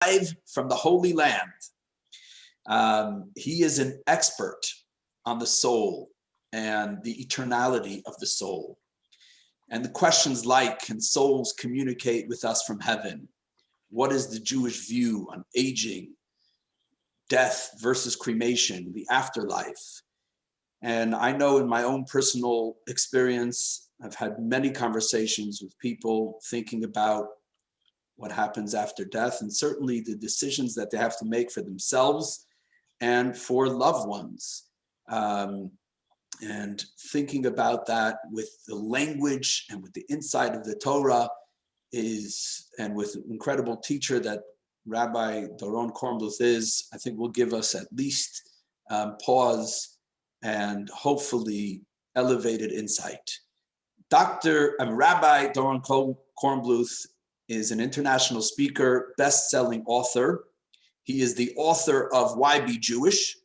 live from the Holy Land. He is an expert on the soul and the eternality of the soul. And the questions like, can souls communicate with us from heaven? What is the Jewish view on aging, death versus cremation, the afterlife? And I know in my own personal experience, I've had many conversations with people thinking about what happens after death, and certainly the decisions that they have to make for themselves and for loved ones. And thinking about that with the language and with the insight of the Torah and with an incredible teacher that Rabbi Doron Kornbluth is, I think will give us at least pause and hopefully elevated insight. Rabbi Doron Kornbluth is an international speaker, best-selling author. He is the author of Why Be Jewish?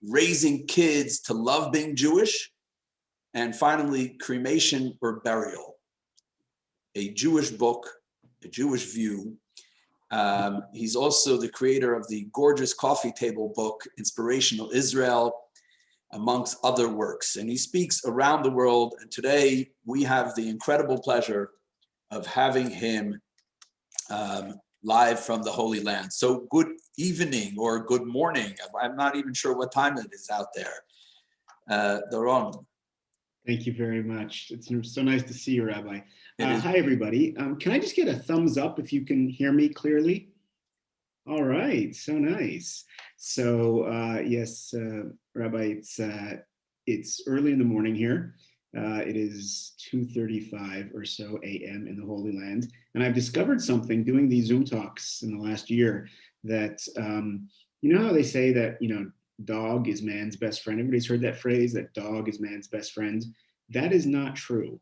Raising Kids to Love Being Jewish, and finally, Cremation or Burial, a Jewish book, a Jewish view. He's also the creator of the gorgeous coffee table book, Inspirational Israel, amongst other works. And he speaks around the world. And today we have the incredible pleasure of having him live from the Holy Land. So good evening or good morning. I'm not even sure what time it is out there. Doron. Thank you very much. It's so nice to see you, Rabbi. Hi, everybody. Can I just get a thumbs up if you can hear me clearly? All right, so nice. So yes, Rabbi, it's early in the morning here. It is 2:35 or so a.m. in the Holy Land. And I've discovered something doing these Zoom talks in the last year that, you know how they say that, dog is man's best friend? Everybody's heard that phrase, that dog is man's best friend. That is not true.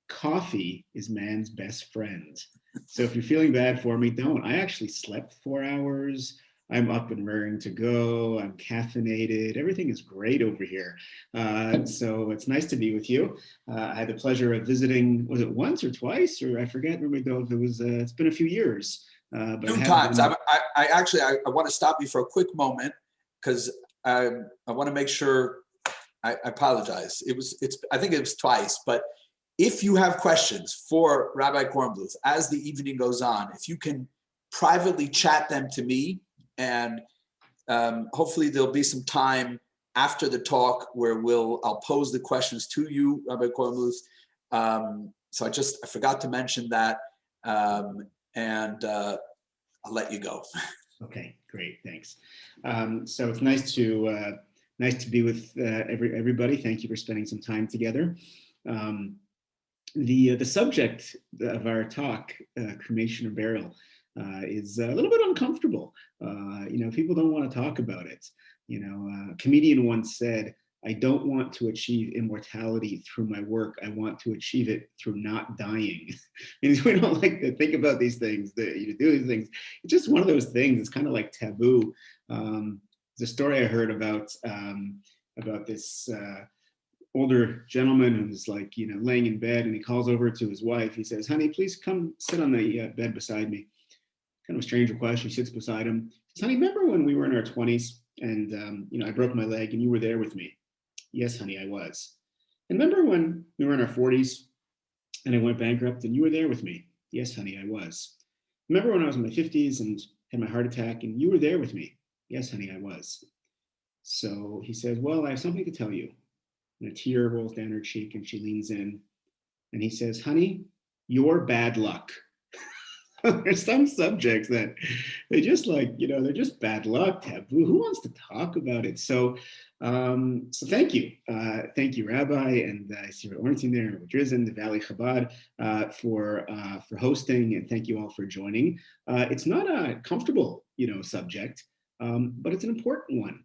Coffee is man's best friend. So if you're feeling bad for me, don't. I actually slept 4 hours. I'm up and raring to go. I'm caffeinated. Everything is great over here. So it's nice to be with you. I had the pleasure of visiting, was it once or twice? Or I forget, if it was, it's been a few years. But 2 times. I want to stop you for a quick moment because I want to make sure, I apologize. I think it was twice, but if you have questions for Rabbi Kornbluth as the evening goes on, if you can privately chat them to me, and hopefully there'll be some time after the talk where I'll pose the questions to you, Rabbi Kornbluth. So I forgot to mention that, and I'll let you go. Okay, great, thanks. So it's nice to be with everybody. Thank you for spending some time together. The subject of our talk, cremation or burial, is a little bit uncomfortable. People don't want to talk about it. A comedian once said, I don't want to achieve immortality through my work. I want to achieve it through not dying. And we don't like to think about these things, do these things. It's just one of those things. It's kind of like taboo. There's a story I heard about this older gentleman who's laying in bed, and he calls over to his wife. He says, honey, please come sit on the bed beside me. Kind of a strange request. She sits beside him. He says, honey, remember when we were in our 20s and I broke my leg and you were there with me? Yes, honey, I was. And remember when we were in our 40s and I went bankrupt and you were there with me? Yes, honey, I was. Remember when I was in my 50s and had my heart attack and you were there with me? Yes, honey, I was. So he says, well, I have something to tell you. And a tear rolls down her cheek and she leans in and he says, honey, you're bad luck. There's some subjects that they just they're just bad luck, taboo. Who wants to talk about it? So thank you. Thank you, Rabbi, and I see Rabbi Ornstein there, Rabbi Drizzen, the Valley Chabad, for hosting, and thank you all for joining. It's not a comfortable, subject, but it's an important one.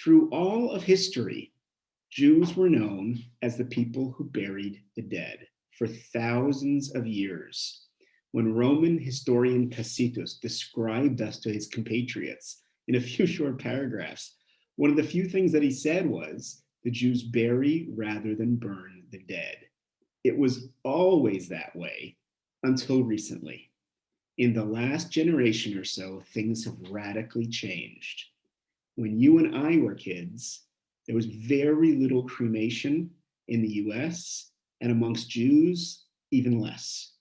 Through all of history, Jews were known as the people who buried the dead for thousands of years. When Roman historian Tacitus described us to his compatriots in a few short paragraphs, one of the few things that he said was, the Jews bury rather than burn the dead. It was always that way until recently. in the last generation or so, things have radically changed. When you and I were kids, there was very little cremation in the US, and amongst Jews, even less.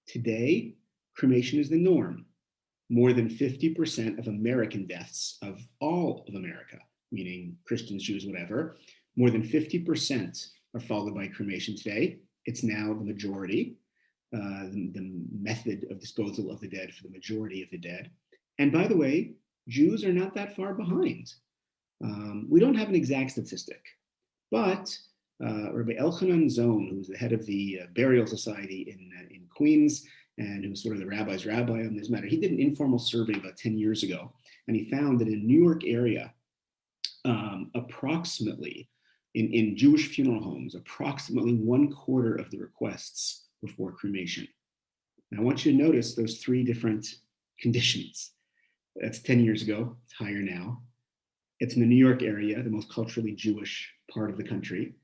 Today, cremation is the norm. More than 50% of American deaths, of all of America, meaning Christians, Jews, whatever, more than 50% are followed by cremation today. It's now the majority, the method of disposal of the dead for the majority of the dead. And by the way, Jews are not that far behind. We don't have an exact statistic, but Rabbi Elchanan Zone, who's the head of the Burial Society in Queens, and who's sort of the rabbi's rabbi on this matter, he did an informal survey about 10 years ago, and he found that in the New York area, approximately, in Jewish funeral homes, approximately 1/4 of the requests were for cremation. Now, I want you to notice those three different conditions. That's 10 years ago, it's higher now. It's in the New York area, the most culturally Jewish part of the country.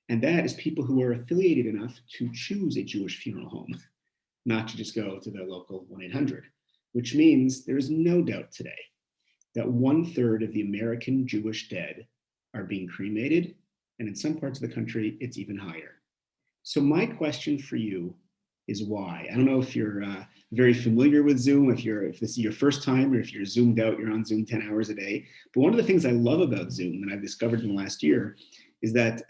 And that is people who are affiliated enough to choose a Jewish funeral home, not to just go to their local 1-800, which means there is no doubt today that 1/3 of the American Jewish dead are being cremated. And in some parts of the country, it's even higher. So my question for you is why? I don't know if you're very familiar with Zoom, if this is your first time, or if you're Zoomed out, you're on Zoom 10 hours a day. But one of the things I love about Zoom, and I've discovered in the last year, is that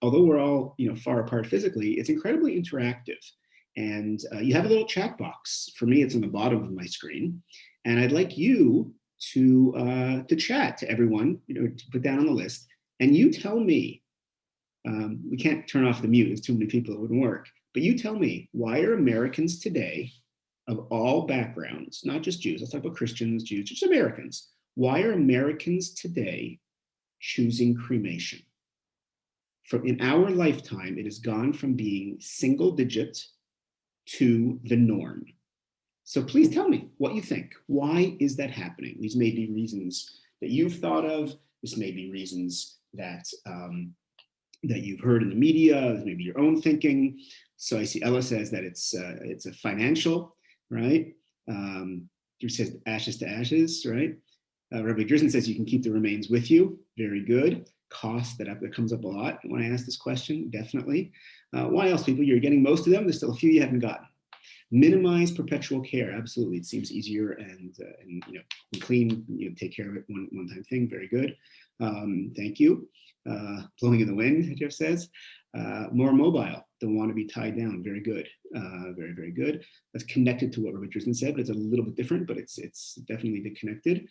although we're all far apart physically, it's incredibly interactive. And you have a little chat box. For me, it's on the bottom of my screen. And I'd like you to chat to everyone, to put down on the list. And you tell me, we can't turn off the mute, there's too many people, it wouldn't work. But you tell me, why are Americans today, of all backgrounds, not just Jews, let's talk about Christians, Jews, just Americans, why are Americans today choosing cremation? In our lifetime, it has gone from being single digit to the norm. So please tell me what you think. Why is that happening? These may be reasons that you've thought of. This may be reasons that that you've heard in the media. This may be your own thinking. So I see Ella says that it's a financial, right? Drew says ashes to ashes, right? Rabbi Drizzen says you can keep the remains with you. Very good. Cost, that comes up a lot when I ask this question, definitely. Why else, people? You're getting most of them. There's still a few you haven't gotten. Minimize perpetual care. Absolutely, it seems easier and clean. Take care of it, one-time thing. Very good. Thank you. Blowing in the wind, Jeff says. More mobile. Don't want to be tied down. Very good. Very, very good. That's connected to what Rabbi Drizzen said, but it's a little bit different. But it's definitely connected.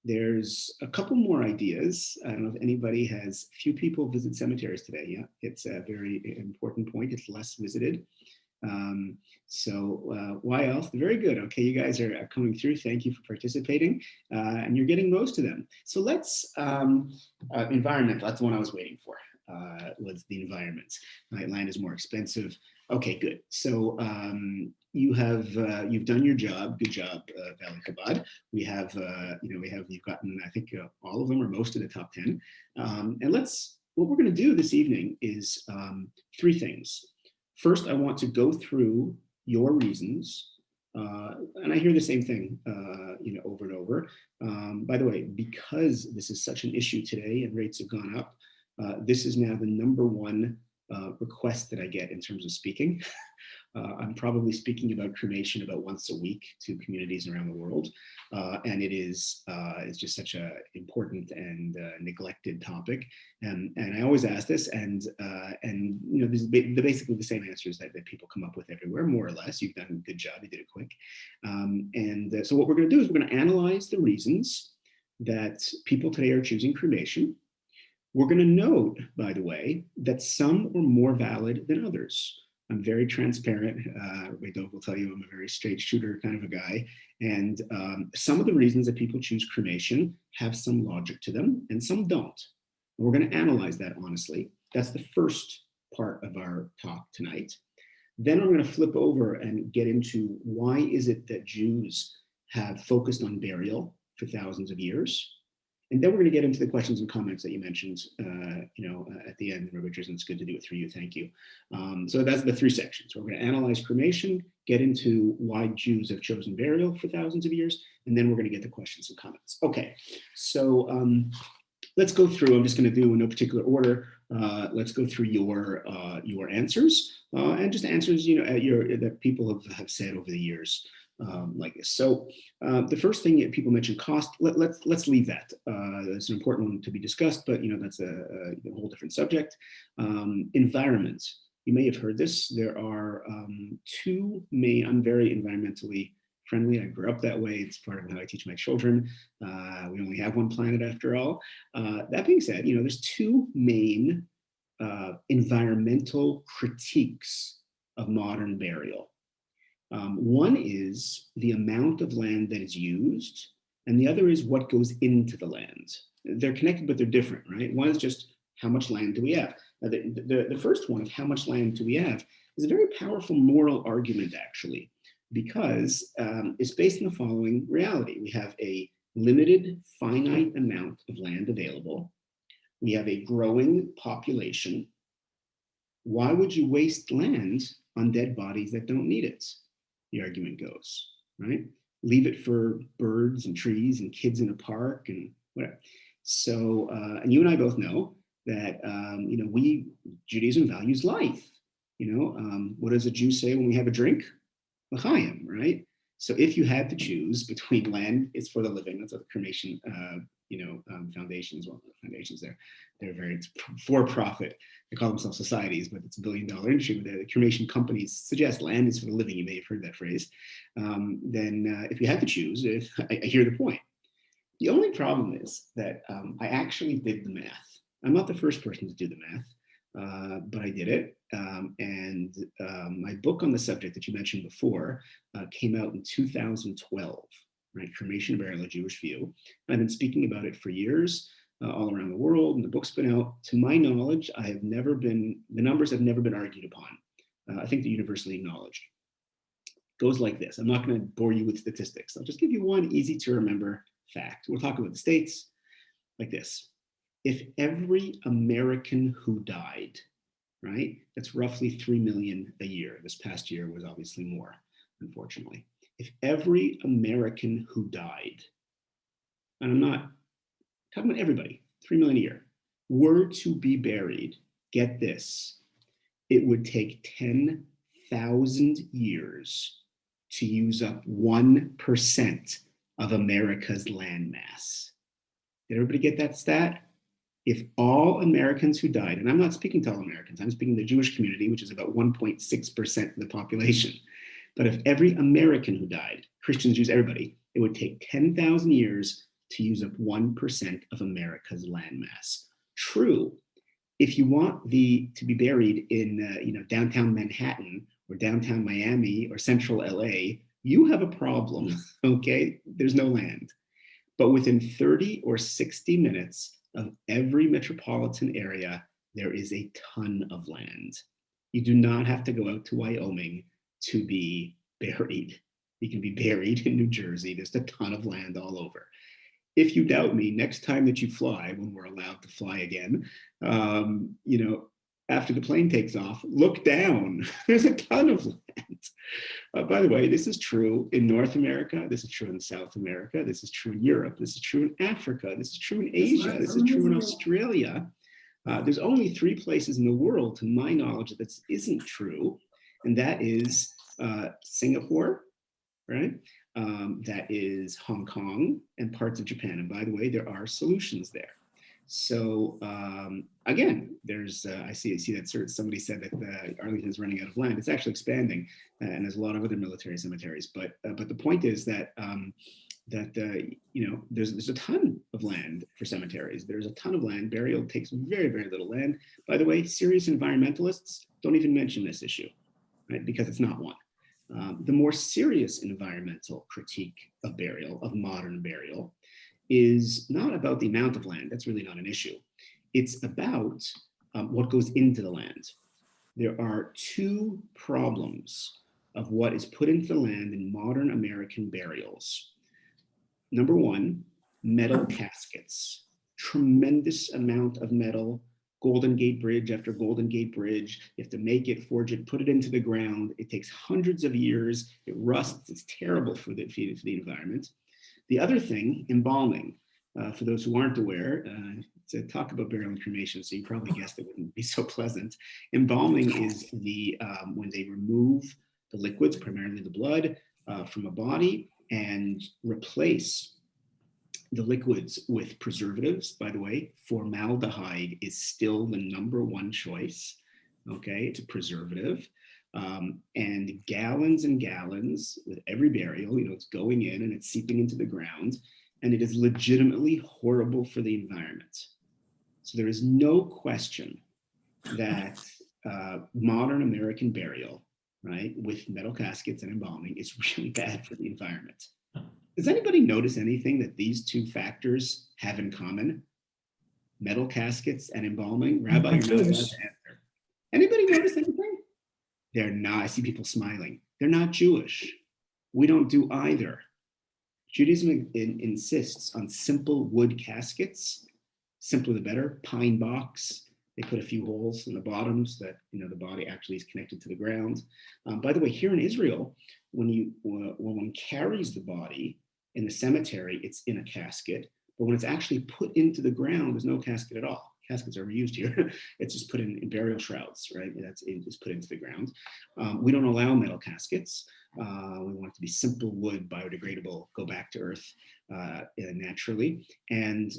There's a couple more ideas. I don't know if anybody has. Few people visit cemeteries today. Yeah, it's a very important point. It's less visited. Why else? Very good. Okay, you guys are coming through. Thank you for participating, and you're getting most of them. So let's environmental. That's the one I was waiting for. Was the environment. Right, land is more expensive. Okay, good. So you've done your job. Good job, Valley Chabad. You've gotten, I think, all of them or most of the top 10. And what we're going to do this evening is three things. First, I want to go through your reasons, and I hear the same thing, over and over. By the way, because this is such an issue today and rates have gone up, this is now the number one request that I get in terms of speaking. I'm probably speaking about cremation about once a week to communities around the world, and it's just such an important and neglected topic. And I always ask this, and this is basically the same answers that people come up with everywhere, more or less. You've done a good job. You did it quick. So what we're going to do is we're going to analyze the reasons that people today are choosing cremation. We're going to note, by the way, that some are more valid than others. I'm very transparent. Rabbi Doron will tell you I'm a very straight shooter kind of a guy. And some of the reasons that people choose cremation have some logic to them and some don't. And we're going to analyze that honestly. That's the first part of our talk tonight. Then we're going to flip over and get into why is it that Jews have focused on burial for thousands of years. And then we're going to get into the questions and comments that you mentioned, at the end. Rabbi Drizzen, it's good to do it through you. Thank you. So that's the three sections. We're going to analyze cremation, get into why Jews have chosen burial for thousands of years, and then we're going to get to questions and comments. Okay, so let's go through. I'm just going to do in no particular order. Let's go through your answers and just answers that people have said over the years like this. So the first thing people mention cost. Let's leave that. That's an important one to be discussed, but that's a whole different subject. Environment. You may have heard this. There are two main. I'm very environmentally friendly. I grew up that way. It's part of how I teach my children. We only have one planet after all. That being said, there's two main environmental critiques of modern burial. One is the amount of land that is used, and the other is what goes into the land. They're connected, but they're different, right? One is just how much land do we have? The first one of how much land do we have is a very powerful moral argument, actually, because it's based on the following reality. We have a limited, finite amount of land available. We have a growing population. Why would you waste land on dead bodies that don't need it? The argument goes, right? Leave it for birds and trees and kids in a park and whatever. So, and you and I both know that, Judaism values life. What does a Jew say when we have a drink? L'chaim, right? So if you had to choose between land is for the living, that's what the cremation, foundations, foundations they're very for-profit. They call themselves societies, but it's $1 billion industry. But the cremation companies suggest land is for the living. You may have heard that phrase. Then if you had to choose, I hear the point. The only problem is that I actually did the math. I'm not the first person to do the math, but I did it. And my book on the subject that you mentioned before came out in 2012, right? Cremation, Burial, A Jewish View. And I've been speaking about it for years all around the world, and the book's been out. To my knowledge, the numbers have never been argued upon. I think they're universally acknowledged. It goes like this. I'm not going to bore you with statistics. I'll just give you one easy to remember fact. We'll talk about the States like this. If every American who died, right, that's roughly 3 million a year. This past year was obviously more, unfortunately. If every American who died, and I'm not talking about everybody, 3 million a year, were to be buried, get this, it would take 10,000 years to use up 1% of America's landmass. Did everybody get that stat? If all Americans who died, and I'm not speaking to all Americans, I'm speaking to the Jewish community, which is about 1.6% of the population. But if every American who died, Christians, Jews, everybody, it would take 10,000 years to use up 1% of America's landmass. True, if you want to be buried in downtown Manhattan or downtown Miami or central LA, you have a problem, okay? There's no land. But within 30 or 60 minutes of every metropolitan area, there is a ton of land. You do not have to go out to Wyoming to be buried. You can be buried in New Jersey. There's a ton of land all over. If you doubt me, next time that you fly, when we're allowed to fly again, after the plane takes off, look down. There's a ton of land. By the way, this is true in North America. This is true in South America. This is true in Europe. This is true in Africa. This is true in Asia. This is true in Australia. There's only 3 places in the world, to my knowledge, that this isn't true. And that is Singapore, right? That is Hong Kong and parts of Japan. And by the way, there are solutions there. So again, there's I see that somebody said that Arlington is running out of land. It's actually expanding, and there's a lot of other military cemeteries. But the point is that there's a ton of land for cemeteries. There's a ton of land. Burial takes very, very little land. By the way, serious environmentalists don't even mention this issue, right? Because it's not one. The more serious environmental critique of burial, of modern burial, is not about the amount of land. That's really not an issue. It's about what goes into the land. There are 2 problems of what is put into the land in modern American burials. Number 1, metal caskets. Tremendous amount of metal, Golden Gate Bridge after Golden Gate Bridge. You have to make it, forge it, put it into the ground. It takes hundreds of years. It rusts. It's terrible for the environment. The other thing, embalming. For those who aren't aware, to talk about burial and cremation, so you probably guessed it wouldn't be so pleasant. Embalming is when they remove the liquids, primarily the blood, from a body and replace the liquids with preservatives. By the way, formaldehyde is still the #1 choice. Okay, it's a preservative. And gallons with every burial, it's going in and it's seeping into the ground, and it is legitimately horrible for the environment. So there is no question that modern American burial, right, with metal caskets and embalming is really bad for the environment. Does anybody notice anything that these two factors have in common? Metal caskets and embalming? Rabbi, you're not allowed to answer. Anybody notice anything? They're not. I see people smiling. They're not Jewish. We don't do either. Judaism insists on simple wood caskets. Simpler the better. Pine box. They put a few holes in the bottoms that the body actually is connected to the ground. By the way, here in Israel, when one carries the body in the cemetery, it's in a casket. But when it's actually put into the ground, there's no casket at all. Caskets are reused here. It's just put in burial shrouds, right? It's put into the ground. We don't allow metal caskets. We want it to be simple wood, biodegradable, go back to earth naturally. And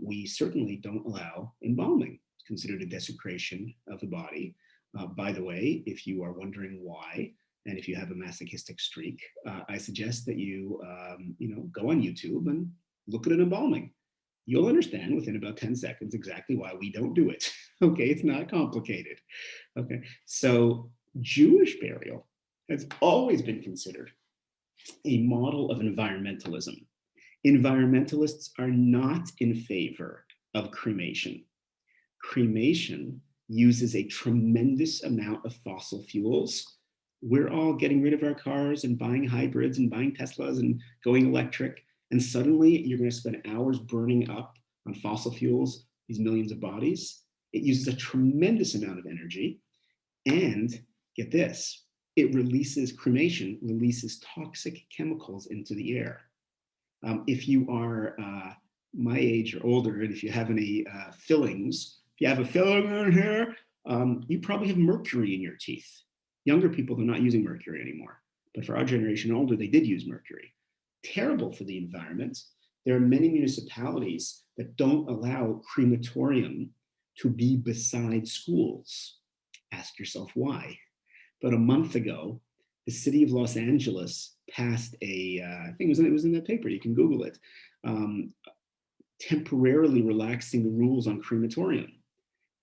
we certainly don't allow embalming. It's considered a desecration of the body. By the way, if you are wondering why, and if you have a masochistic streak, I suggest that you go on YouTube and look at an embalming. You'll understand within about 10 seconds exactly why we don't do it. Okay, it's not complicated. Okay, so Jewish burial has always been considered a model of environmentalism. Environmentalists are not in favor of cremation. Cremation uses a tremendous amount of fossil fuels. We're all getting rid of our cars and buying hybrids and buying Teslas and going electric. And suddenly you're going to spend hours burning up on fossil fuels, these millions of bodies. It uses a tremendous amount of energy. And get this, cremation releases toxic chemicals into the air. If you are my age or older, and if you have any fillings, if you have a filling in here, you probably have mercury in your teeth. Younger people are not using mercury anymore. But for our generation and older, they did use mercury. Terrible for the environment. There are many municipalities that don't allow crematorium to be beside schools. Ask yourself why. But a month ago, the city of Los Angeles passed I think it was in the paper, you can Google it, temporarily relaxing the rules on crematorium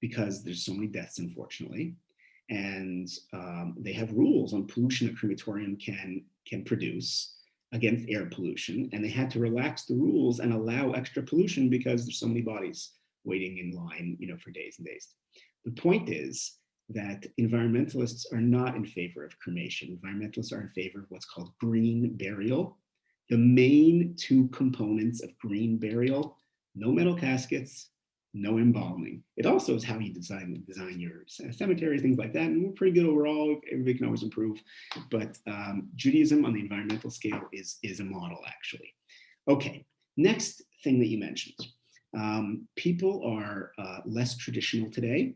because there's so many deaths, unfortunately. And they have rules on pollution a crematorium can produce against air pollution, and they had to relax the rules and allow extra pollution because there's so many bodies waiting in line, for days and days. The point is that environmentalists are not in favor of cremation. Environmentalists are in favor of what's called green burial. The main two components of green burial: no metal caskets, no embalming. It also is how you design your cemetery, things like that. And we're pretty good overall. Everybody can always improve. But Judaism on the environmental scale is a model, actually. Okay, next thing that you mentioned. People are less traditional today,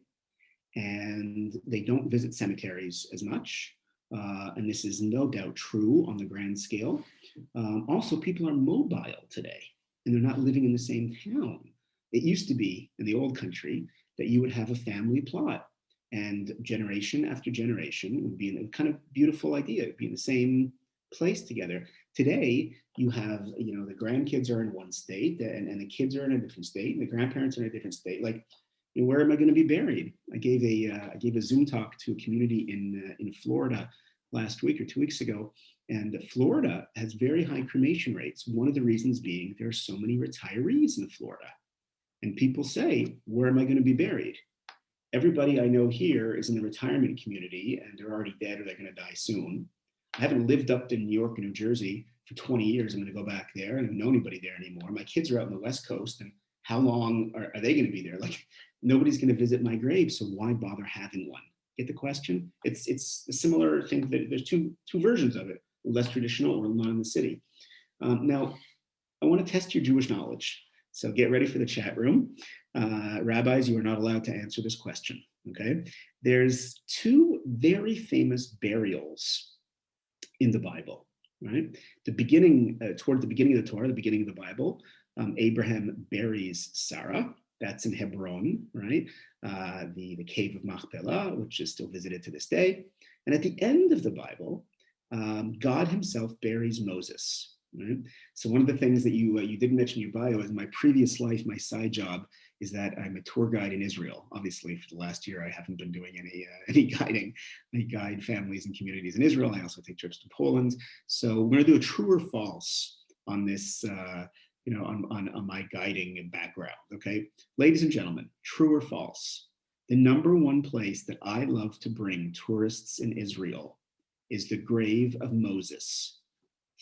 and they don't visit cemeteries as much. And this is no doubt true on the grand scale. Also, people are mobile today, and they're not living in the same town. It used to be in the old country that you would have a family plot, and generation after generation would be in a kind of beautiful idea, it'd be in the same place together. Today, you have, the grandkids are in one state, and the kids are in a different state, and the grandparents are in a different state. Like, where am I going to be buried? I gave a Zoom talk to a community in Florida last week or 2 weeks ago, and Florida has very high cremation rates. One of the reasons being there are so many retirees in Florida. And people say, where am I going to be buried? Everybody I know here is in the retirement community, and they're already dead or they're going to die soon. I haven't lived up in New York and New Jersey for 20 years. I'm going to go back there. I don't know anybody there anymore. My kids are out on the West Coast, and How long are they going to be there? Like, nobody's going to visit my grave, so why bother having one? Get the question? It's a similar thing. There's two versions of it, less traditional or not in the city. Now, I want to test your Jewish knowledge. So get ready for the chat room. Rabbis, you are not allowed to answer this question, okay? There's two very famous burials in the Bible, right? Toward the beginning of the Torah, the beginning of the Bible, Abraham buries Sarah. That's in Hebron, right? The cave of Machpelah, which is still visited to this day. And at the end of the Bible, God himself buries Moses, right? So one of the things that you didn't mention in your bio is in my previous life, my side job is that I'm a tour guide in Israel. Obviously, for the last year, I haven't been doing any guiding. I guide families and communities in Israel. I also take trips to Poland. So we're going to do a true or false on this, on my guiding background. Okay, ladies and gentlemen, true or false? The number one place that I love to bring tourists in Israel is the grave of Moses.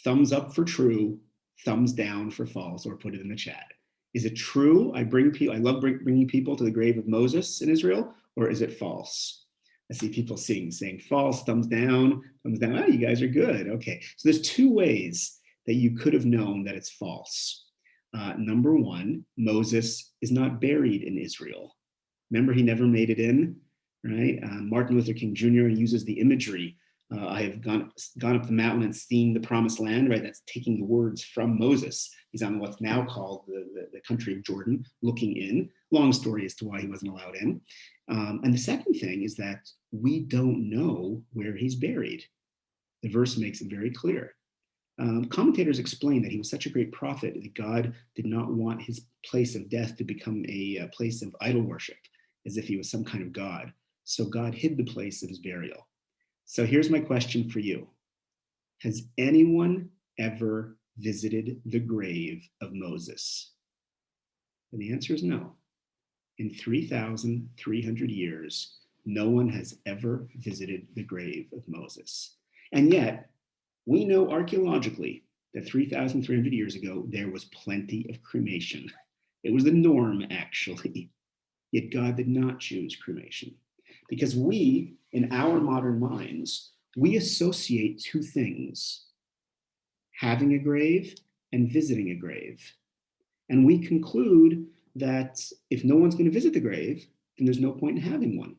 Thumbs up for true, thumbs down for false, or put it in the chat. Is it true? I love bringing people to the grave of Moses in Israel, or is it false? I see people saying false, thumbs down. Oh, you guys are good. Okay, so there's two ways that you could have known that it's false. Number one, Moses is not buried in Israel. Remember, he never made it in, right? Martin Luther King Jr. uses the imagery. I have gone up the mountain and seen the promised land, right? That's taking the words from Moses. He's on what's now called the country of Jordan, looking in. Long story as to why he wasn't allowed in. And the second thing is that we don't know where he's buried. The verse makes it very clear. Commentators explain that he was such a great prophet that God did not want his place of death to become a place of idol worship, as if he was some kind of God. So God hid the place of his burial. So here's my question for you. Has anyone ever visited the grave of Moses? And the answer is no. In 3,300 years, no one has ever visited the grave of Moses. And yet, we know archaeologically that 3,300 years ago, there was plenty of cremation. It was the norm, actually. Yet God did not choose cremation. Because we, in our modern minds, we associate two things: having a grave and visiting a grave. And we conclude that if no one's going to visit the grave, then there's no point in having one.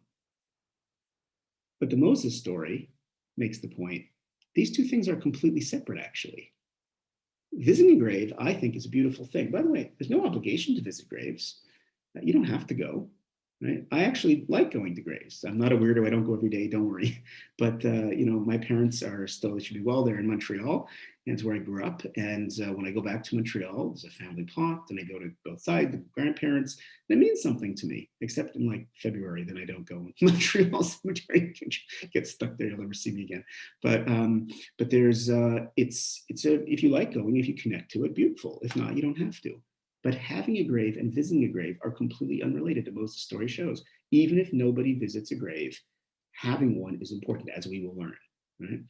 But the Moses story makes the point. These two things are completely separate, actually. Visiting a grave, I think, is a beautiful thing. By the way, there's no obligation to visit graves. You don't have to go. Right? I actually like going to graves. I'm not a weirdo. I don't go every day. Don't worry. But my parents are still, they should be well. They're in Montreal, and it's where I grew up. And when I go back to Montreal, there's a family plot, and I go to both sides, the grandparents. That means something to me. Except in like February, then I don't go. Montreal cemetery, get stuck there. You'll never see me again. But there's if you like going, if you connect to it, beautiful. If not, you don't have to. But having a grave and visiting a grave are completely unrelated, as Moses' story shows. Even if nobody visits a grave, having one is important, as we will learn. Right?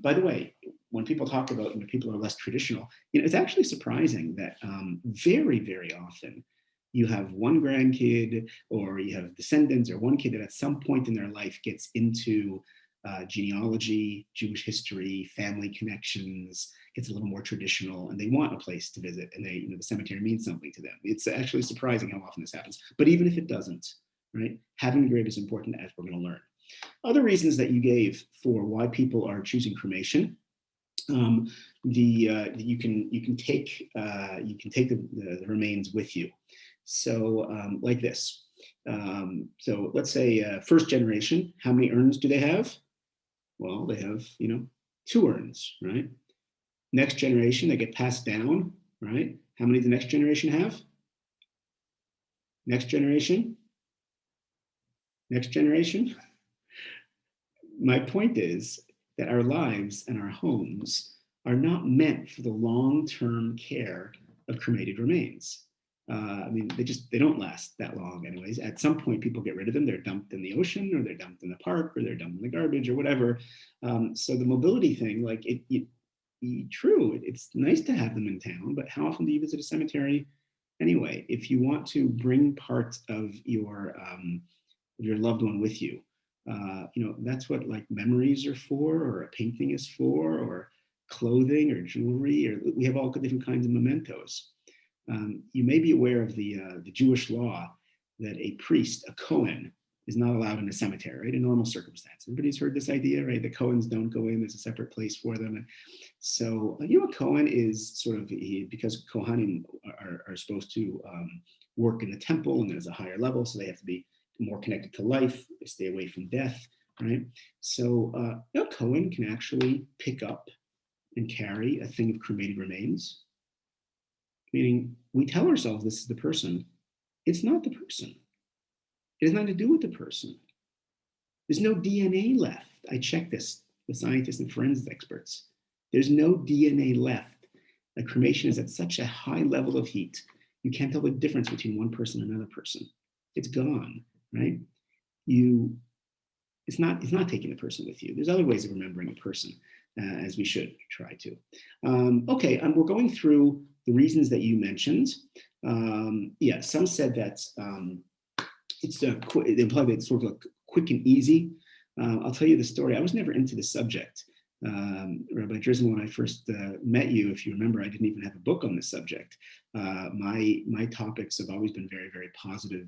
By the way, when people talk about people are less traditional, it's actually surprising that very, very often you have one grandkid or you have descendants or one kid that at some point in their life gets into genealogy, Jewish history, family connections, gets a little more traditional, and they want a place to visit, and the cemetery means something to them. It's actually surprising how often this happens. But even if it doesn't, right, having a grave is important, as we're going to learn. Other reasons that you gave for why people are choosing cremation. You can take the remains with you. So like this. So let's say first generation. How many urns do they have? Well, they have 2 urns, right? Next generation, they get passed down, right? How many does the next generation have? Next generation? Next generation? My point is that our lives and our homes are not meant for the long-term care of cremated remains. They don't last that long anyways. At some point, people get rid of them. They're dumped in the ocean, or they're dumped in the park, or they're dumped in the garbage, or whatever. So the mobility thing, true, it's nice to have them in town, but how often do you visit a cemetery? Anyway, if you want to bring parts of your loved one with you, that's what like memories are for, or a painting is for, or clothing or jewelry, or we have all different kinds of mementos. You may be aware of the Jewish law that a priest, a Kohen, is not allowed in a cemetery, right? In normal circumstances. Everybody's heard this idea, right? The Cohens don't go in, there's a separate place for them. And so, a Kohen is sort of, because Kohanim are supposed to work in the temple, and there's a higher level, so they have to be more connected to life, they stay away from death, right? So, a Kohen can actually pick up and carry a thing of cremated remains, meaning we tell ourselves this is the person. It's not the person. It has nothing to do with the person. There's no DNA left. I checked this with scientists and forensics experts. There's no DNA left. A cremation is at such a high level of heat, you can't tell the difference between one person and another person. It's gone, right? It's not taking the person with you. There's other ways of remembering a person, as we should try to. Okay, we're going through the reasons that you mentioned. Some said that it implied that it's sort of quick and easy. I'll tell you the story. I was never into the subject. Rabbi Drizzen, when I first met you, if you remember, I didn't even have a book on this subject. My topics have always been very, very positive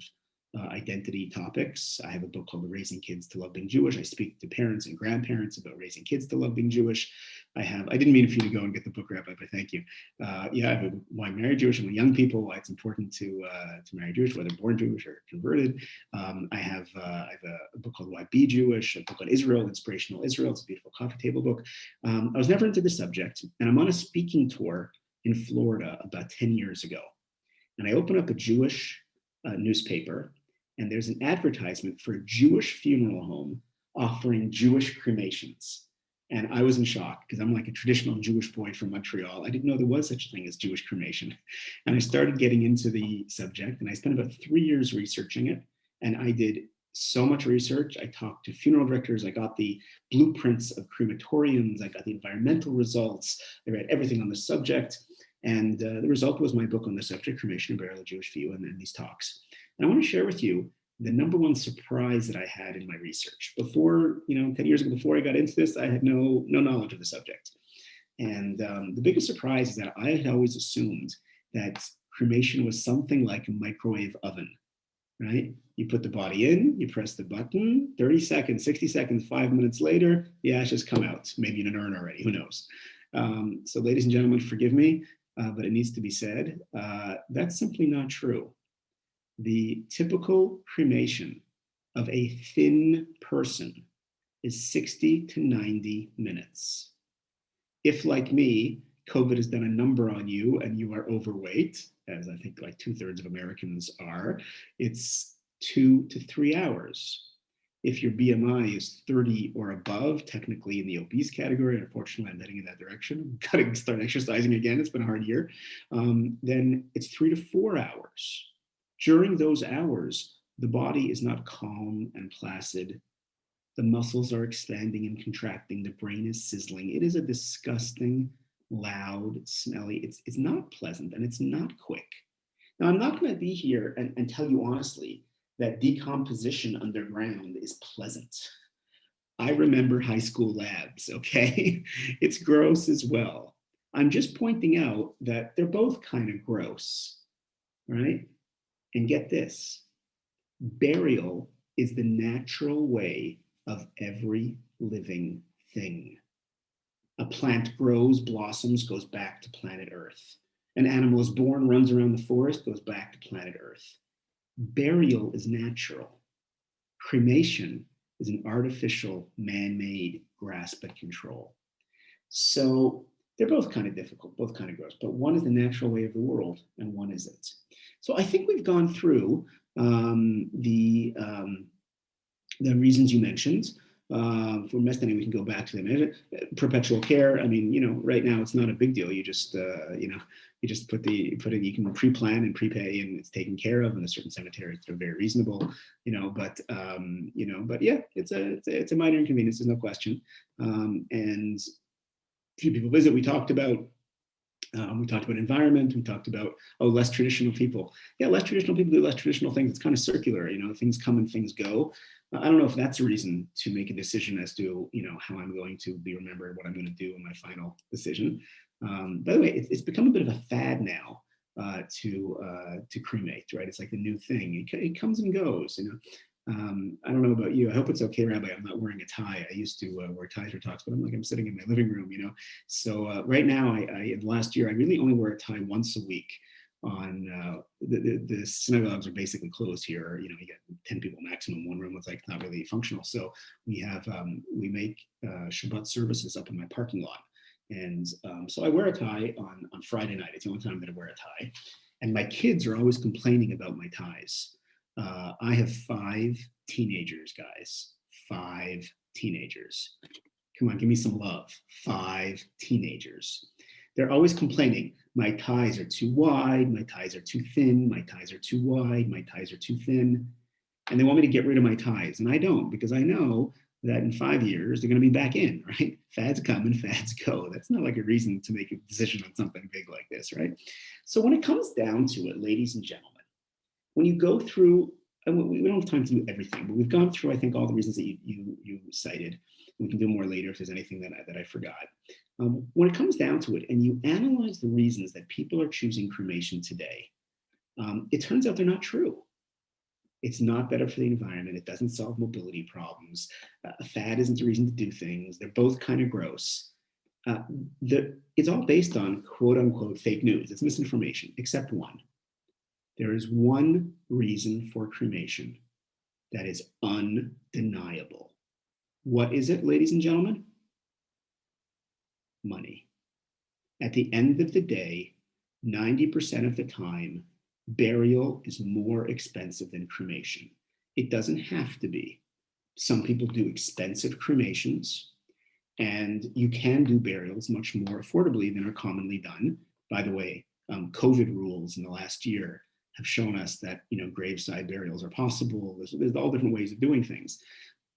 identity topics. I have a book called Raising Kids to Love Being Jewish. I speak to parents and grandparents about raising kids to love being Jewish. I didn't mean for you to go and get the book, Rabbi, but thank you. I have why marry Jewish and young people, why it's important to marry Jewish, whether born Jewish or converted. I have a book called Why Be Jewish, a book on Israel, Inspirational Israel. It's a beautiful coffee table book. I was never into the subject, and I'm on a speaking tour in Florida about 10 years ago. And I open up a Jewish newspaper, and there's an advertisement for a Jewish funeral home offering Jewish cremations. And I was in shock because I'm like a traditional Jewish boy from Montreal. I didn't know there was such a thing as Jewish cremation. And I started getting into the subject, and I spent about 3 years researching it. And I did so much research. I talked to funeral directors. I got the blueprints of crematoriums. I got the environmental results. I read everything on the subject. And the result was my book on the subject, Cremation and Burial, a Jewish View, and these talks. And I want to share with you the number one surprise that I had in my research. Before, 10 years ago, before I got into this, I had no knowledge of the subject. And the biggest surprise is that I had always assumed that cremation was something like a microwave oven, right? You put the body in, you press the button, 30 seconds, 60 seconds, 5 minutes later, the ashes come out, maybe in an urn already, who knows? So ladies and gentlemen, forgive me, but it needs to be said, that's simply not true. The typical cremation of a thin person is 60 to 90 minutes. If, like me, COVID has done a number on you and you are overweight, as I think like 2/3 of Americans are, it's 2 to 3 hours. If your BMI is 30 or above, technically in the obese category, unfortunately I'm heading in that direction, got to start exercising again, it's been a hard year, then it's 3 to 4 hours. During those hours, the body is not calm and placid. The muscles are expanding and contracting. The brain is sizzling. It is a disgusting, loud, smelly. It's not pleasant, and it's not quick. Now, I'm not going to be here and tell you honestly that decomposition underground is pleasant. I remember high school labs, okay? It's gross as well. I'm just pointing out that they're both kind of gross, right? And get this, burial is the natural way of every living thing. A plant grows, blossoms, goes back to planet Earth. An animal is born, runs around the forest, goes back to planet Earth. Burial is natural. Cremation is an artificial, man-made grasp at control. So they're both kind of difficult, both kind of gross, but one is the natural way of the world and one isn't. So I think we've gone through the reasons you mentioned. For Mestaning, we can go back to them. Perpetual care. I mean, right now it's not a big deal. You just, you just put it. You can pre-plan and prepay, and it's taken care of. In a certain cemeteries, they're very reasonable. But yeah, it's a minor inconvenience. There's no question. And few people visit. We talked about We talked about environment. We talked about, oh, less traditional people. Yeah, less traditional people do less traditional things. It's kind of circular, things come and things go. I don't know if that's a reason to make a decision as to, how I'm going to be remembered, what I'm going to do in my final decision. By the way, it's become a bit of a fad now to cremate, right? It's like the new thing. It comes and goes, I don't know about you. I hope it's okay, Rabbi. I'm not wearing a tie. I used to wear ties for talks, but I'm sitting in my living room, So right now, in the last year, I really only wear a tie once a week. On the synagogues are basically closed here. You get 10 people maximum. One room. It's like not really functional. So we make Shabbat services up in my parking lot, and so I wear a tie on Friday night. It's the only time that I wear a tie, and my kids are always complaining about my ties. I have 5 teenagers, guys. 5 teenagers. Come on, give me some love. 5 teenagers. They're always complaining. My ties are too wide. My ties are too thin. My ties are too wide. My ties are too thin. And they want me to get rid of my ties. And I don't, because I know that in 5 years, they're going to be back in, right? Fads come and fads go. That's not like a reason to make a decision on something big like this, right? So when it comes down to it, ladies and gentlemen, when you go through, and we don't have time to do everything, but we've gone through, I think, all the reasons that you cited. We can do more later if there's anything that I forgot. When it comes down to it, and you analyze the reasons that people are choosing cremation today, it turns out they're not true. It's not better for the environment. It doesn't solve mobility problems. A fad isn't the reason to do things. They're both kind of gross. It's all based on quote unquote fake news. It's misinformation, except one. There is one reason for cremation that is undeniable. What is it, ladies and gentlemen? Money. At the end of the day, 90% of the time, burial is more expensive than cremation. It doesn't have to be. Some people do expensive cremations, and you can do burials much more affordably than are commonly done. By the way, COVID rules in the last year have shown us that graveside burials are possible. There's all different ways of doing things.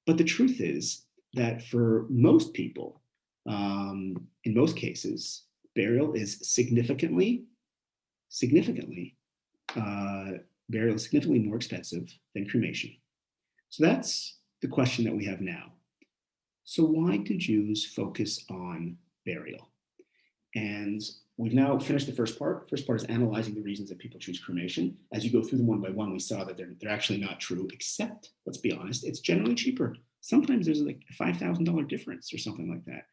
But the truth is that for most people, in most cases, burial is significantly more expensive than cremation. So that's the question that we have now. So why do Jews focus on burial? And we've now finished the first part. First part is analyzing the reasons that people choose cremation. As you go through them one by one, we saw that they're actually not true, except, let's be honest, it's generally cheaper. Sometimes there's like a $5,000 difference or something like that.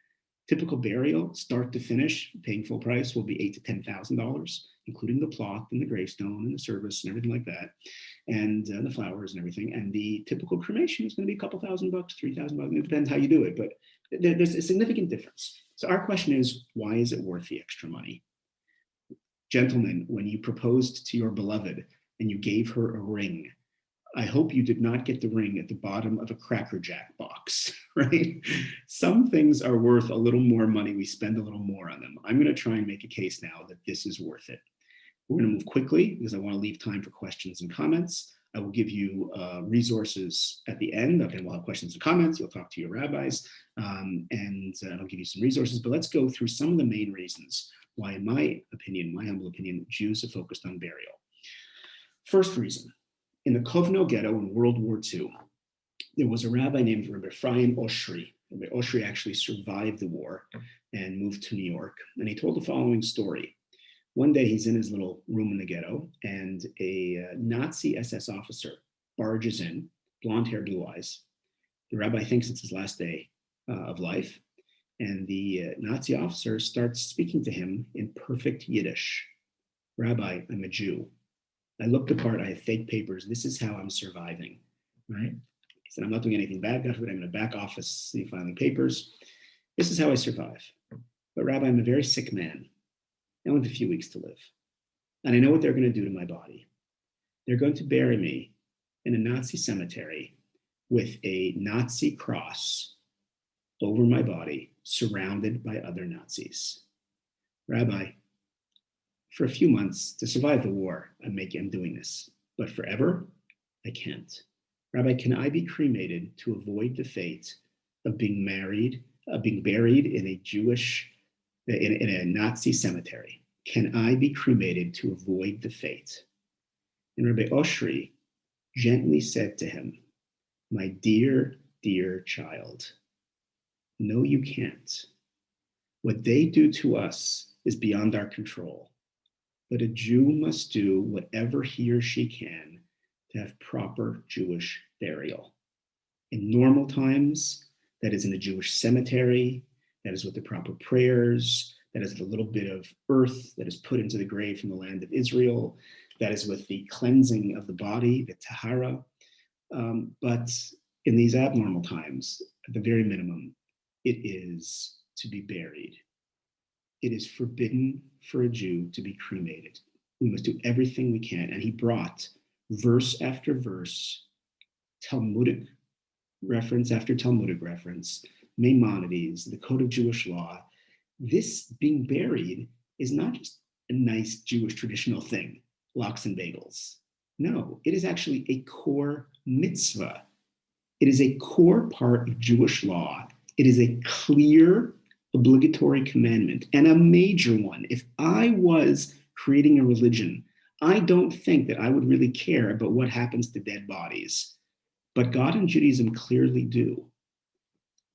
Typical burial, start to finish, paying full price, will be $8,000 to $10,000, including the plot and the gravestone and the service and everything like that, and the flowers and everything. And the typical cremation is going to be a couple $1,000, $3,000. It depends how you do it, but there's a significant difference. So our question is, why is it worth the extra money? Gentlemen, when you proposed to your beloved and you gave her a ring, I hope you did not get the ring at the bottom of a Cracker Jack box, right? Some things are worth a little more money. We spend a little more on them. I'm going to try and make a case now that this is worth it. We're going to move quickly because I want to leave time for questions and comments. I will give you resources at the end. Okay, we'll have questions and comments. You'll talk to your rabbis, and I'll give you some resources. But let's go through some of the main reasons why, in my opinion, my humble opinion, Jews have focused on burial. First reason. In the Kovno ghetto in World War II, there was a rabbi named Rabbi Ephraim Oshry. Rabbi Oshry actually survived the war and moved to New York. And he told the following story. One day he's in his little room in the ghetto, and a Nazi SS officer barges in, blonde hair, blue eyes. The rabbi thinks it's his last day of life. And the Nazi officer starts speaking to him in perfect Yiddish. Rabbi, I'm a Jew. I look the part, I have fake papers. This is how I'm surviving, right? He said, I'm not doing anything bad, God forbid, I'm in a back office filing papers. This is how I survive. But Rabbi, I'm a very sick man. I only have a few weeks to live. And I know what they're going to do to my body. They're going to bury me in a Nazi cemetery with a Nazi cross over my body, surrounded by other Nazis. Rabbi, for a few months, to survive the war, I'm doing this. But forever, I can't. Rabbi, can I be cremated to avoid the fate of being buried in a Nazi cemetery? Can I be cremated to avoid the fate? And Rabbi Oshri gently said to him, my dear, dear child, no, you can't. What they do to us is beyond our control, but a Jew must do whatever he or she can to have proper Jewish burial. In normal times, that is in a Jewish cemetery, that is with the proper prayers, that is the little bit of earth that is put into the grave from the land of Israel, that is with the cleansing of the body, the tahara. But in these abnormal times, at the very minimum, it is to be buried. It is forbidden for a Jew to be cremated. We must do everything we can. And he brought verse after verse, Talmudic reference after Talmudic reference, Maimonides, the Code of Jewish Law. This being buried is not just a nice Jewish traditional thing, lox and bagels. No, it is actually a core mitzvah. It is a core part of Jewish law. It is a clear, obligatory commandment and a major one. If I was creating a religion, I don't think that I would really care about what happens to dead bodies. But God and Judaism clearly do.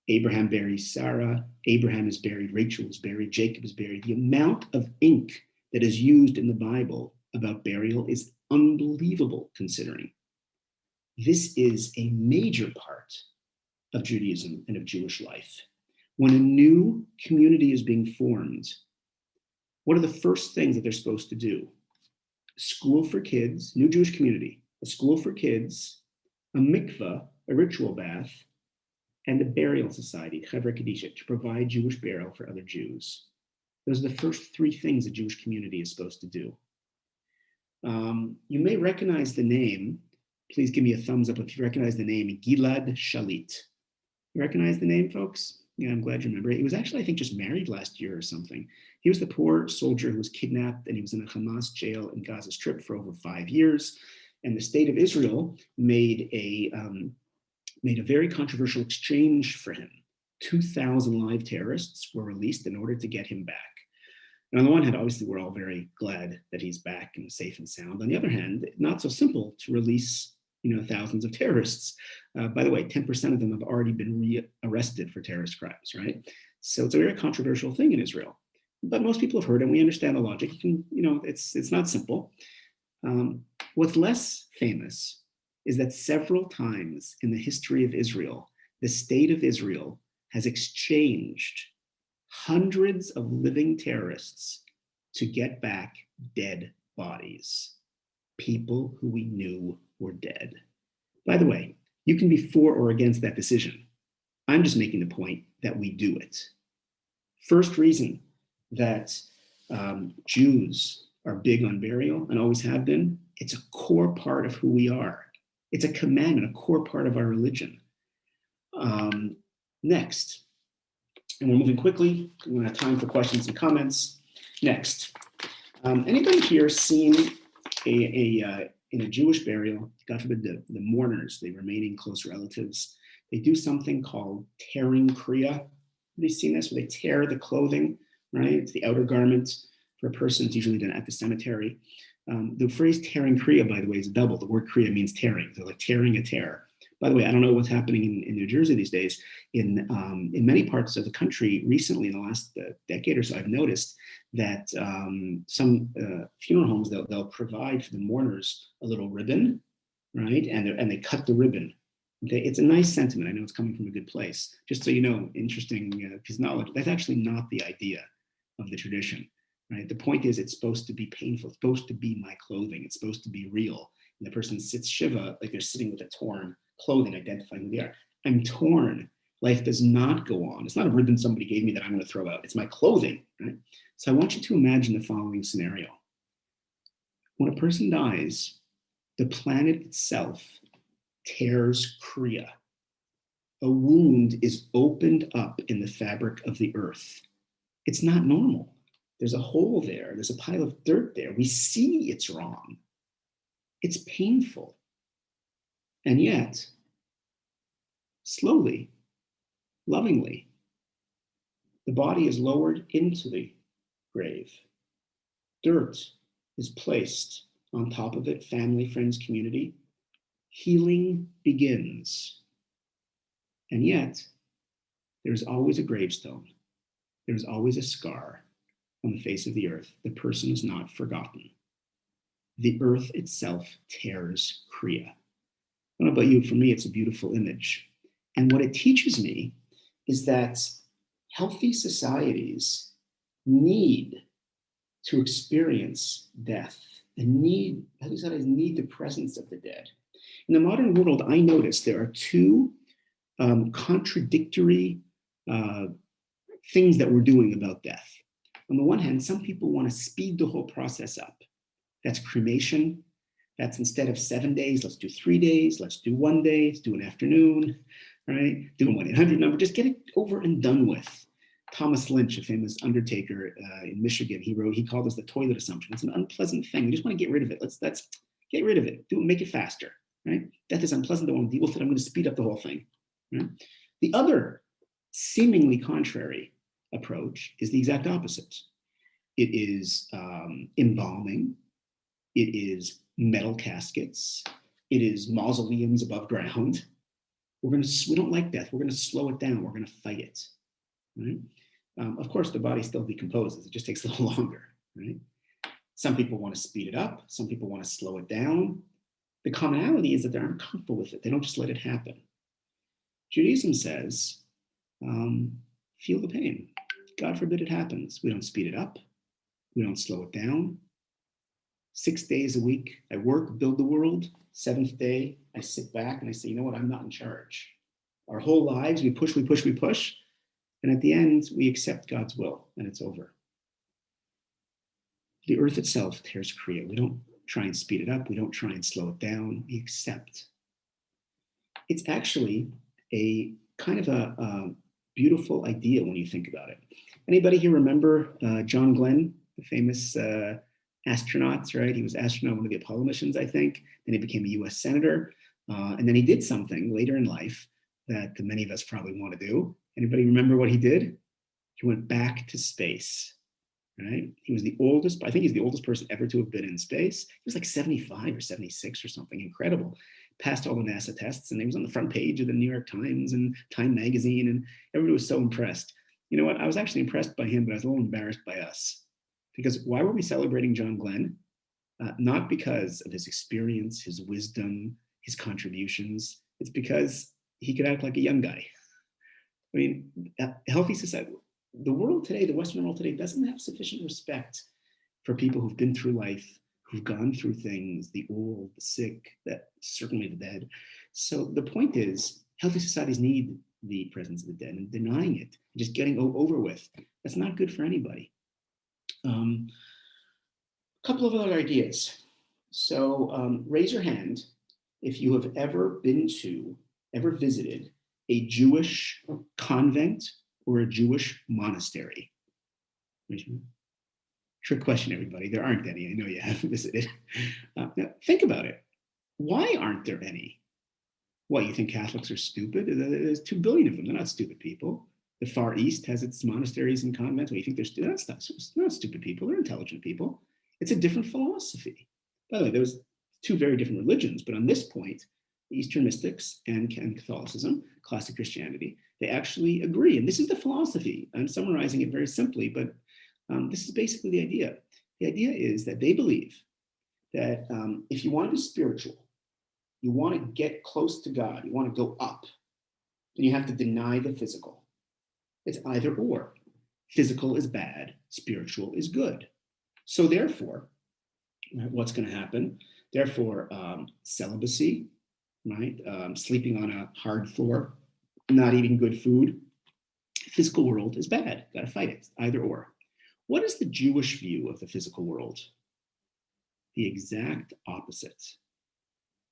Abraham buries Sarah, Abraham is buried, Rachel is buried, Jacob is buried. The amount of ink that is used in the Bible about burial is unbelievable considering. This is a major part of Judaism and of Jewish life. When a new community is being formed, what are the first things that they're supposed to do? School for kids, new Jewish community, a school for kids, a mikveh, a ritual bath, and a burial society, Chevra Kadisha, to provide Jewish burial for other Jews. Those are the first three things a Jewish community is supposed to do. You may recognize the name. Please give me a thumbs up if you recognize the name, Gilad Shalit. You recognize the name, folks? Yeah, I'm glad you remember it. He was actually, I think, just married last year or something. He was the poor soldier who was kidnapped, and he was in a Hamas jail in Gaza Strip for over 5 years. And the state of Israel made a very controversial exchange for him. 2,000 live terrorists were released in order to get him back. And on the one hand, obviously, we're all very glad that he's back and safe and sound. On the other hand, not so simple to release thousands of terrorists. By the way, 10% of them have already been re-arrested for terrorist crimes, right? So it's a very controversial thing in Israel. But most people have heard it, and we understand the logic. It's not simple. What's less famous is that several times in the history of Israel, the state of Israel has exchanged hundreds of living terrorists to get back dead bodies, people who we knew were dead. By the way, you can be for or against that decision. I'm just making the point that we do it. First reason that Jews are big on burial and always have been, it's a core part of who we are. It's a commandment, a core part of our religion. Next, and we're moving quickly. We don't have time for questions and comments. Next, anybody here seen in a Jewish burial, God forbid the mourners, the remaining close relatives, they do something called tearing kriya. Have you seen this? Where they tear the clothing, right? It's the outer garment for a person. It's usually done at the cemetery. The phrase tearing kriya, by the way, is double. The word kriya means tearing. So like tearing a tear. By the way, I don't know what's happening in New Jersey these days. In many parts of the country recently, in the last decade or so, I've noticed that some funeral homes, they'll provide for the mourners a little ribbon, right? And they cut the ribbon. Okay, it's a nice sentiment. I know it's coming from a good place. Just so you know, interesting piece of knowledge. That's actually not the idea of the tradition, right? The point is, it's supposed to be painful. It's supposed to be my clothing. It's supposed to be real. And the person sits shiva like they're sitting with a torn clothing, identifying who they are. I'm torn. Life does not go on. It's not a ribbon somebody gave me that I'm going to throw out. It's my clothing, right? So I want you to imagine the following scenario. When a person dies, the planet itself tears kriya. A wound is opened up in the fabric of the earth. It's not normal. There's a hole there. There's a pile of dirt there. We see it's wrong. It's painful. And yet, slowly, lovingly, the body is lowered into the grave. dirt is placed on top of it, family, friends, community, healing begins. And yet, there's always a gravestone. There's always a scar on the face of the earth. The person is not forgotten. The earth itself tears Kriya. I don't know about you, for me, it's a beautiful image. And what it teaches me is that healthy societies need to experience death and healthy societies need the presence of the dead. In the modern world, I notice there are two contradictory things that we're doing about death. On the one hand, some people want to speed the whole process up. That's cremation. That's instead of 7 days, let's do 3 days, let's do 1 day, let's do an afternoon, right? Do a 1-800 number, just get it over and done with. Thomas Lynch, a famous undertaker in Michigan, he called this the toilet assumption. It's an unpleasant thing. We just want to get rid of it. Let's get rid of it. Make it faster, right? Death is unpleasant. I don't want to deal with it. I'm going to speed up the whole thing. Right? The other seemingly contrary approach is the exact opposite. It is embalming. It is metal caskets. It is mausoleums above ground. We don't like death. We're going to slow it down. We're going to fight it. Right? Of course, the body still decomposes. It just takes a little longer. Right? Some people want to speed it up. Some people want to slow it down. The commonality is that they're uncomfortable with it. They don't just let it happen. Judaism says, feel the pain. God forbid it happens. We don't speed it up. We don't slow it down. 6 days a week, I work, build the world. 7th day, I sit back and I say, you know what? I'm not in charge. Our whole lives, we push. And at the end, we accept God's will and it's over. The earth itself tears Kriya. We don't try and speed it up. We don't try and slow it down. We accept. It's actually a kind of a beautiful idea when you think about it. Anybody here remember John Glenn, the famous astronaut, right? He was astronaut on one of the Apollo missions, I think. Then he became a US senator. And then he did something later in life that many of us probably want to do. Anybody remember what he did? He went back to space, right? He was the oldest, I think he's the oldest person ever to have been in space. He was like 75 or 76 or something, incredible. Passed all the NASA tests and he was on the front page of the New York Times and Time Magazine and everybody was so impressed. You know what? I was actually impressed by him, but I was a little embarrassed by us. Because why were we celebrating John Glenn? Not because of his experience, his wisdom, his contributions. It's because he could act like a young guy. I mean, healthy society, the world today, the Western world today doesn't have sufficient respect for people who've been through life, who've gone through things, the old, the sick, that certainly the dead. So the point is, healthy societies need the presence of the dead, and denying it, just getting over with, that's not good for anybody. A couple of other ideas. So raise your hand if you have ever visited a Jewish convent or a Jewish monastery. Trick question, everybody. There aren't any. I know you haven't visited. Now, think about it. Why aren't there any? What, you think Catholics are stupid? There's 2 billion of them. They're not stupid people. The Far East has its monasteries and convents. What, you think they're stupid? That's not stupid people. They're intelligent people. It's a different philosophy. By the way, there was 2 very different religions, but on this point, Eastern mystics and Catholicism, classic Christianity, they actually agree. And this is the philosophy. I'm summarizing it very simply, but this is basically the idea. The idea is that they believe that if you want to be spiritual, you want to get close to God, you want to go up, then you have to deny the physical. It's either or. Physical is bad, spiritual is good. So therefore, what's going to happen? Therefore, celibacy, right? Sleeping on a hard floor, not eating good food. Physical world is bad. Got to fight it. Either or. What is the Jewish view of the physical world? The exact opposite.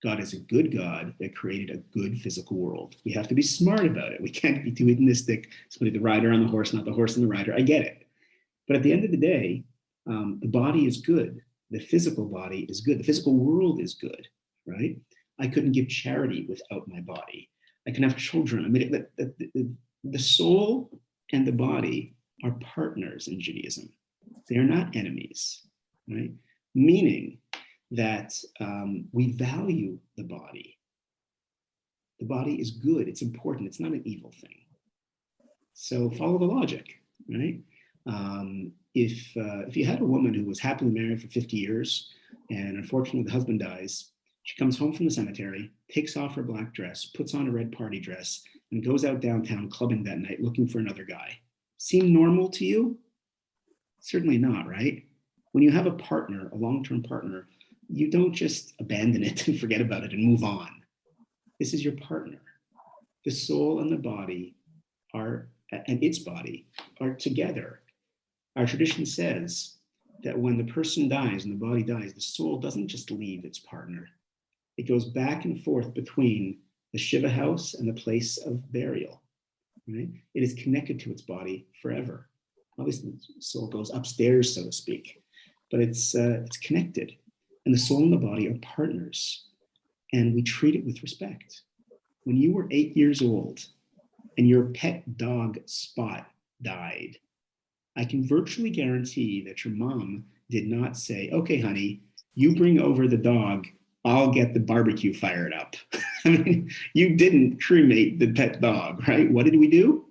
God is a good God that created a good physical world. We have to be smart about it. We can't be too hedonistic. Somebody, the rider on the horse, not the horse and the rider. I get it. But at the end of the day, the body is good. The physical body is good. The physical world is good, right? I couldn't give charity without my body. I can have children. I mean, the soul and the body are partners in Judaism. They are not enemies. right? Meaning that we value the body. The body is good, it's important, it's not an evil thing. So follow the logic, right? If you had a woman who was happily married for 50 years and unfortunately the husband dies, she comes home from the cemetery, takes off her black dress, puts on a red party dress, and goes out downtown clubbing that night looking for another guy. Seem normal to you? Certainly not, right? When you have a partner, a long-term partner, you don't just abandon it and forget about it and move on. This is your partner. The soul and the body are, and its body, are together. Our tradition says that when the person dies and the body dies, the soul doesn't just leave its partner. It goes back and forth between the Shiva house and the place of burial. Right? It is connected to its body forever. Obviously, the soul goes upstairs, so to speak, but it's connected. And the soul and the body are partners, and we treat it with respect. When you were 8 years old and your pet dog Spot died, I can virtually guarantee that your mom did not say, okay, honey, you bring over the dog, I'll get the barbecue fired up. I mean, you didn't cremate the pet dog, right? What did we do?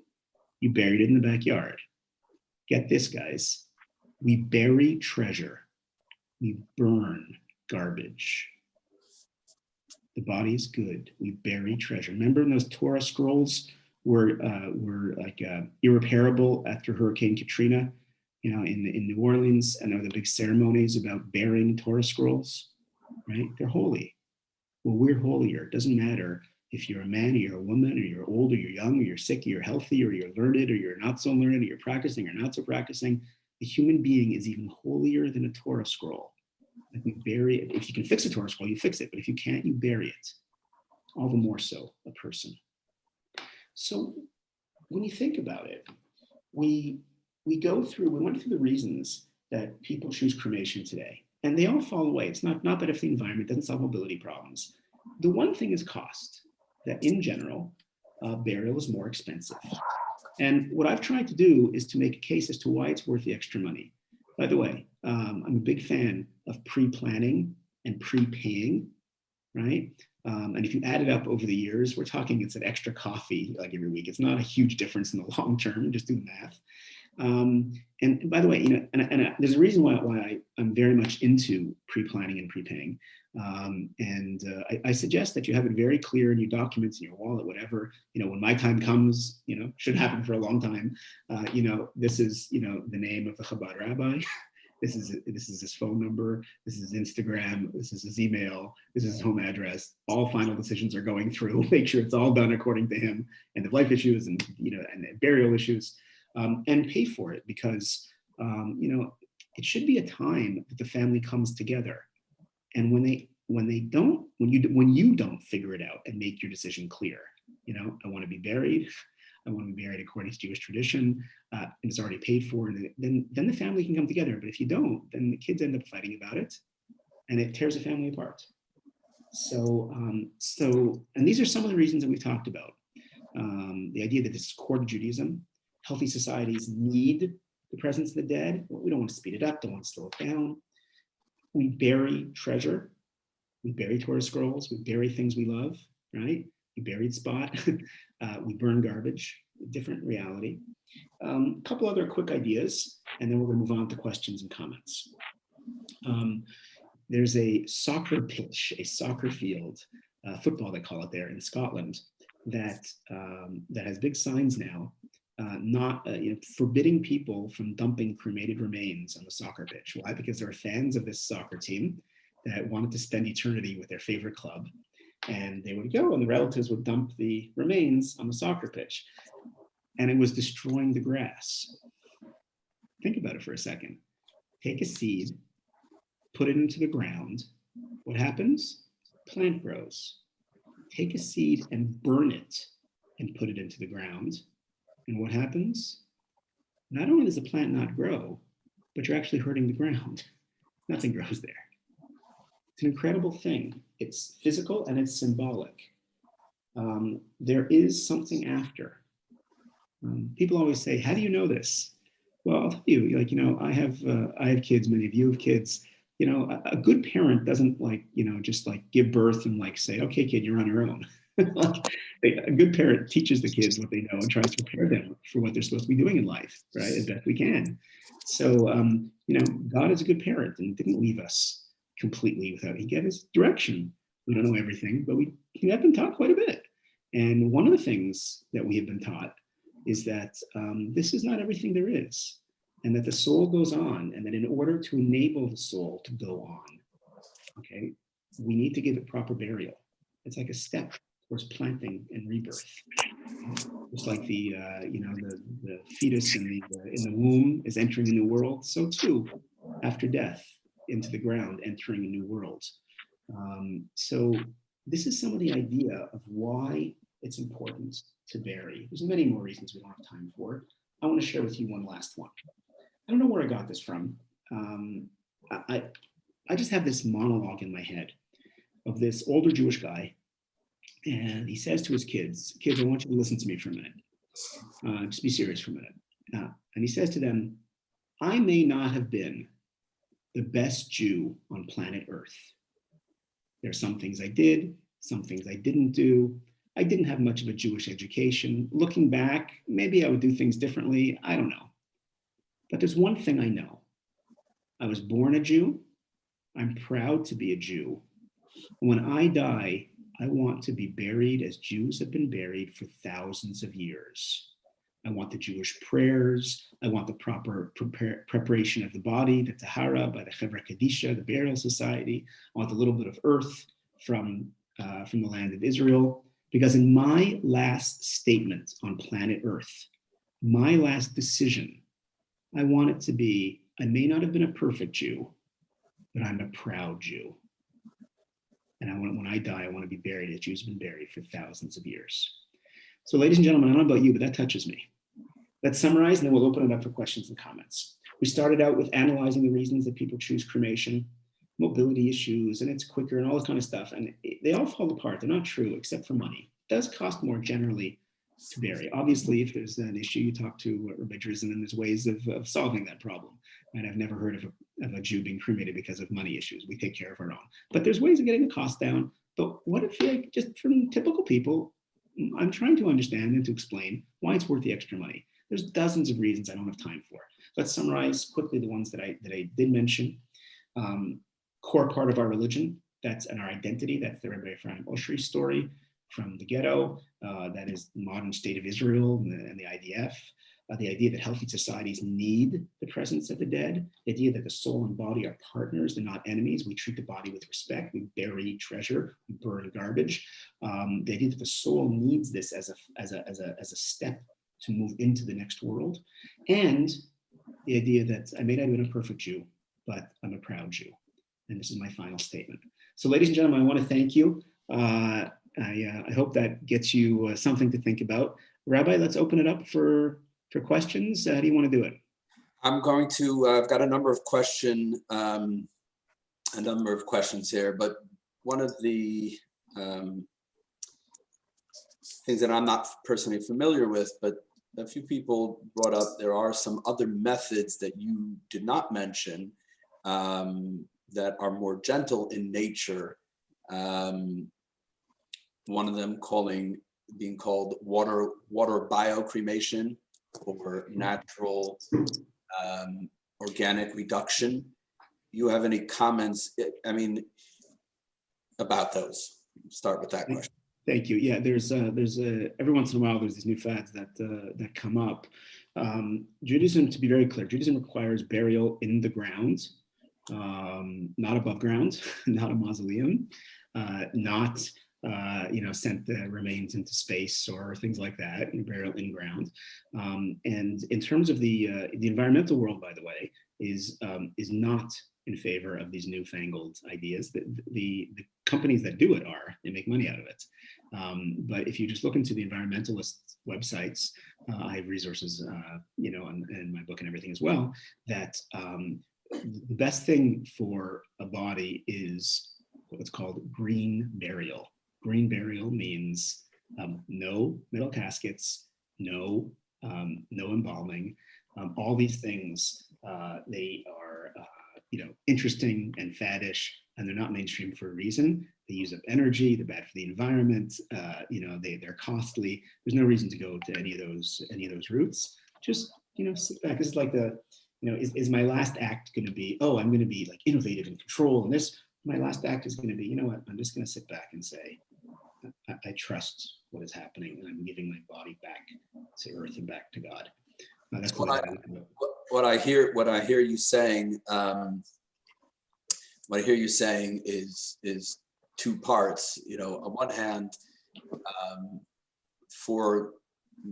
You buried it in the backyard. Get this, guys. We bury treasure. We burn garbage. The body is good. We bury treasure. Remember when those Torah scrolls were like irreparable after Hurricane Katrina, you know, in New Orleans, and there were the big ceremonies about burying Torah scrolls, right? They're holy. Well, we're holier. It doesn't matter if you're a man or you're a woman or you're old or you're young or you're sick or you're healthy or you're learned or you're not so learned or you're practicing or not so practicing. The human being is even holier than a Torah scroll. Like we bury it. If you can fix a Torah scroll, you fix it. But if you can't, you bury it. All the more so a person. So when you think about it, we went through the reasons that people choose cremation today. And they all fall away. It's not that if the environment doesn't solve mobility problems. The one thing is cost, that in general, burial is more expensive. And what I've tried to do is to make a case as to why it's worth the extra money. By the way, I'm a big fan of pre-planning and pre-paying, right? And if you add it up over the years, we're talking it's an extra coffee like every week. It's not a huge difference in the long term, just do the math. And by the way, you know, and there's a reason why I'm very much into pre-planning and prepaying. I suggest that you have it very clear in your documents, in your wallet, whatever, you know, when my time comes, you know, should happen for a long time. You know, this is, you know, the name of the Chabad rabbi. This is his phone number. This is his Instagram. This is his email. This is his home address. All final decisions are going through. Make sure it's all done according to him. And the life issues and, you know, and burial issues. And pay for it because, you know, it should be a time that the family comes together. And when you don't figure it out and make your decision clear, you know, I want to be buried. I want to be buried according to Jewish tradition, and it's already paid for. And then the family can come together. But if you don't, then the kids end up fighting about it, and it tears a family apart. So, and these are some of the reasons that we've talked about. The idea that this is core to Judaism. Healthy societies need the presence of the dead. We don't want to speed it up, don't want to slow it down. We bury treasure. We bury Torah scrolls. We bury things we love, right? We buried Spot. We burn garbage, different reality. A couple other quick ideas, and then we're going to move on to questions and comments. There's a soccer pitch, a soccer field, football they call it there in Scotland, that has big signs now, forbidding people from dumping cremated remains on the soccer pitch. Why? Because there are fans of this soccer team that wanted to spend eternity with their favorite club. And they would go and the relatives would dump the remains on the soccer pitch. And it was destroying the grass. Think about it for a second. Take a seed, put it into the ground. What happens? Plant grows. Take a seed and burn it and put it into the ground. And what happens? Not only does the plant not grow, but you're actually hurting the ground. Nothing grows there. It's an incredible thing. It's physical and it's symbolic. There is something after. People always say, how do you know this? Well, I'll tell you, like, I have kids, many of you have kids. A good parent doesn't like, just like give birth and like say, okay, kid, you're on your own. Like, a good parent teaches the kids what they know and tries to prepare them for what they're supposed to be doing in life, right? As best we can. So, God is a good parent and didn't leave us completely without, he gave us direction. We don't know everything, but we have been taught quite a bit. And one of the things that we have been taught is that this is not everything there is, and that the soul goes on, and that in order to enable the soul to go on, okay, we need to give it proper burial. It's like a step towards planting and rebirth. Just like the fetus in the womb is entering a new world, so too after death into the ground, entering a new world. So this is some of the idea of why it's important to bury. There's many more reasons we don't have time for. I want to share with you one last one. I don't know where I got this from. I just have this monologue in my head of this older Jewish guy, and he says to his kids, "Kids, I want you to listen to me for a minute. Just be serious for a minute." And he says to them, "I may not have been the best Jew on planet Earth. There are some things I did, some things I didn't do. I didn't have much of a Jewish education. Looking back, maybe I would do things differently. I don't know. But there's one thing I know. I was born a Jew. I'm proud to be a Jew. When I die, I want to be buried as Jews have been buried for thousands of years. I want the Jewish prayers. I want the proper preparation of the body, the Tahara by the Chevra Kadisha, the burial society. I want a little bit of earth from the land of Israel. Because in my last statement on planet Earth, my last decision, I want it to be, I may not have been a perfect Jew, but I'm a proud Jew. And when I die, I want to be buried as Jews have been buried for thousands of years." So ladies and gentlemen, I don't know about you, but that touches me. Let's summarize, and then we'll open it up for questions and comments. We started out with analyzing the reasons that people choose cremation, mobility issues, and it's quicker and all this kind of stuff. And they all fall apart. They're not true, except for money. It does cost more generally to bury. Obviously, if there's an issue, you talk to Rabbi Doron, and there's ways of solving that problem. And I've never heard of a Jew being cremated because of money issues. We take care of our own. But there's ways of getting the cost down. But what if, like, just from typical people, I'm trying to understand and to explain why it's worth the extra money. There's dozens of reasons I don't have time for. Let's summarize quickly the ones that I did mention. Core part of our religion, that's and our identity, that's the Rabbi Ephraim Oshri story from the ghetto. That is the modern state of Israel and the IDF. The idea that healthy societies need the presence of the dead, the idea that the soul and body are partners, they're not enemies. We treat the body with respect, we bury treasure, we burn garbage. The idea that the soul needs this as a step to move into the next world. And the idea that I may not have been a perfect Jew, but I'm a proud Jew. And this is my final statement. So ladies and gentlemen, I want to thank you. I hope that gets you something to think about. Rabbi, let's open it up for questions. How do you want to do it? I'm going to, I've got a number of questions here, but one of the things that I'm not personally familiar with, but a few people brought up, there are some other methods that you did not mention that are more gentle in nature. One of them being called water biocremation, or natural organic reduction. You have any comments, about those? Start with that question. Thank you. Yeah, there's every once in a while there's these new fads that come up. Judaism, to be very clear, Judaism requires burial in the ground, not above ground, not a mausoleum, not sent the remains into space or things like that, and burial in ground. And in terms of the environmental world, by the way, is not in favor of these newfangled ideas. The companies that do it they make money out of it. But if you just look into the environmentalist websites, I have resources, in my book and everything as well, that the best thing for a body is what's called green burial. Green burial means no metal caskets, no embalming, All these things, they are, interesting and faddish, and they're not mainstream for a reason. They use up energy. They're bad for the environment. They're costly. There's no reason to go to any of those routes. Just sit back. This is like is my last act going to be, oh, I'm going to be like innovative and control, and this. My last act is going to be, you know what? I'm just going to sit back and say, I trust what is happening, and I'm giving my body back to earth and back to God. That's what I hear you saying. What I hear you saying is two parts. On one hand, for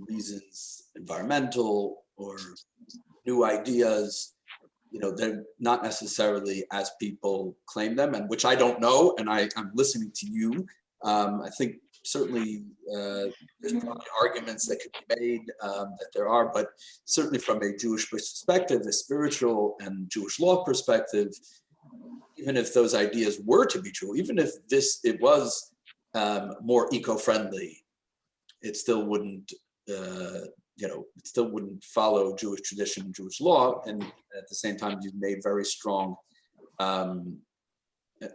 reasons environmental or new ideas, they're not necessarily as people claim them, and which I don't know. And I'm listening to you. I think certainly there's probably arguments that could be made that there are, but certainly from a Jewish perspective, a spiritual and Jewish law perspective, even if those ideas were to be true, even if it was more eco-friendly, it still wouldn't follow Jewish tradition and Jewish law. And at the same time, you've made very strong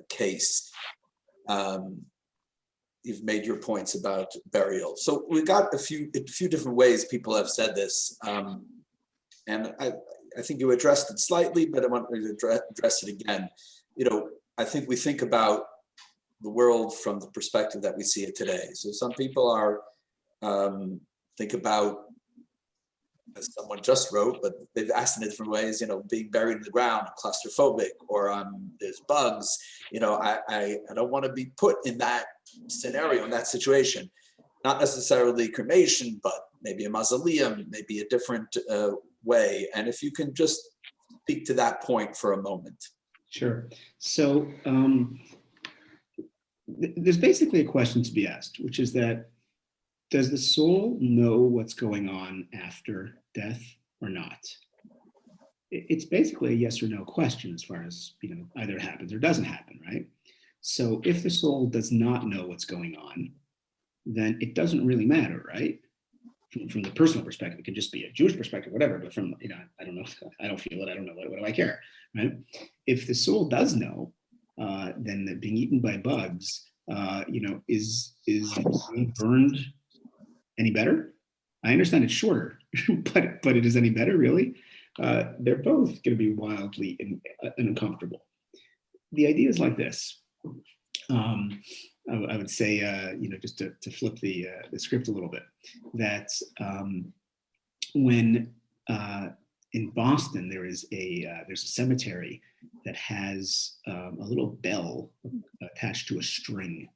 case. You've made your points about burial. So we got a few different ways people have said this, and I think you addressed it slightly, but I want to address it again. I think we think about the world from the perspective that we see it today. So some people are think about, as someone just wrote, but they've asked in different ways, being buried in the ground, claustrophobic, or there's bugs. I don't want to be put in that scenario, in that situation. Not necessarily cremation, but maybe a mausoleum, maybe a different way. And if you can just speak to that point for a moment. Sure. So there's basically a question to be asked, which is that, does the soul know what's going on after death or not? It's basically a yes or no question as far as, either it happens or doesn't happen, right? So if the soul does not know what's going on, then it doesn't really matter, right? From the personal perspective, it could just be a Jewish perspective, whatever, but from, I don't know, I don't feel it, I don't know, what do I care, right? If the soul does know, then being eaten by bugs, is being burned any better? I understand it's shorter, but it is any better, really? They're both going to be wildly uncomfortable. The idea is like this. I would say, just to flip the script a little bit, that when in Boston there's a cemetery that has a little bell attached to a string,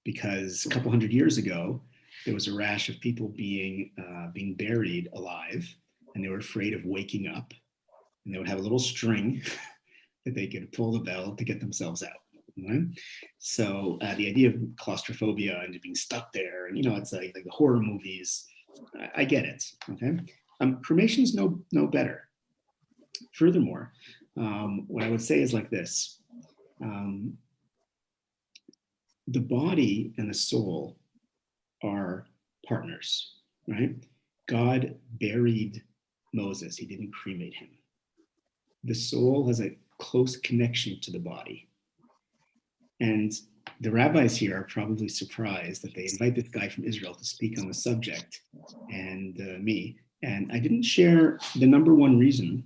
because a couple hundred years ago there was a rash of people being buried alive, and they were afraid of waking up, and they would have a little string that they could pull the bell to get themselves out. Right? So the idea of claustrophobia and being stuck there, and it's like the horror movies. I get it. Okay, cremation's no better. Furthermore, what I would say is like this: the body and the soul are partners, right? God buried Moses; he didn't cremate him. The soul has a close connection to the body. And the rabbis here are probably surprised that they invite this guy from Israel to speak on the subject, and me. And I didn't share the number one reason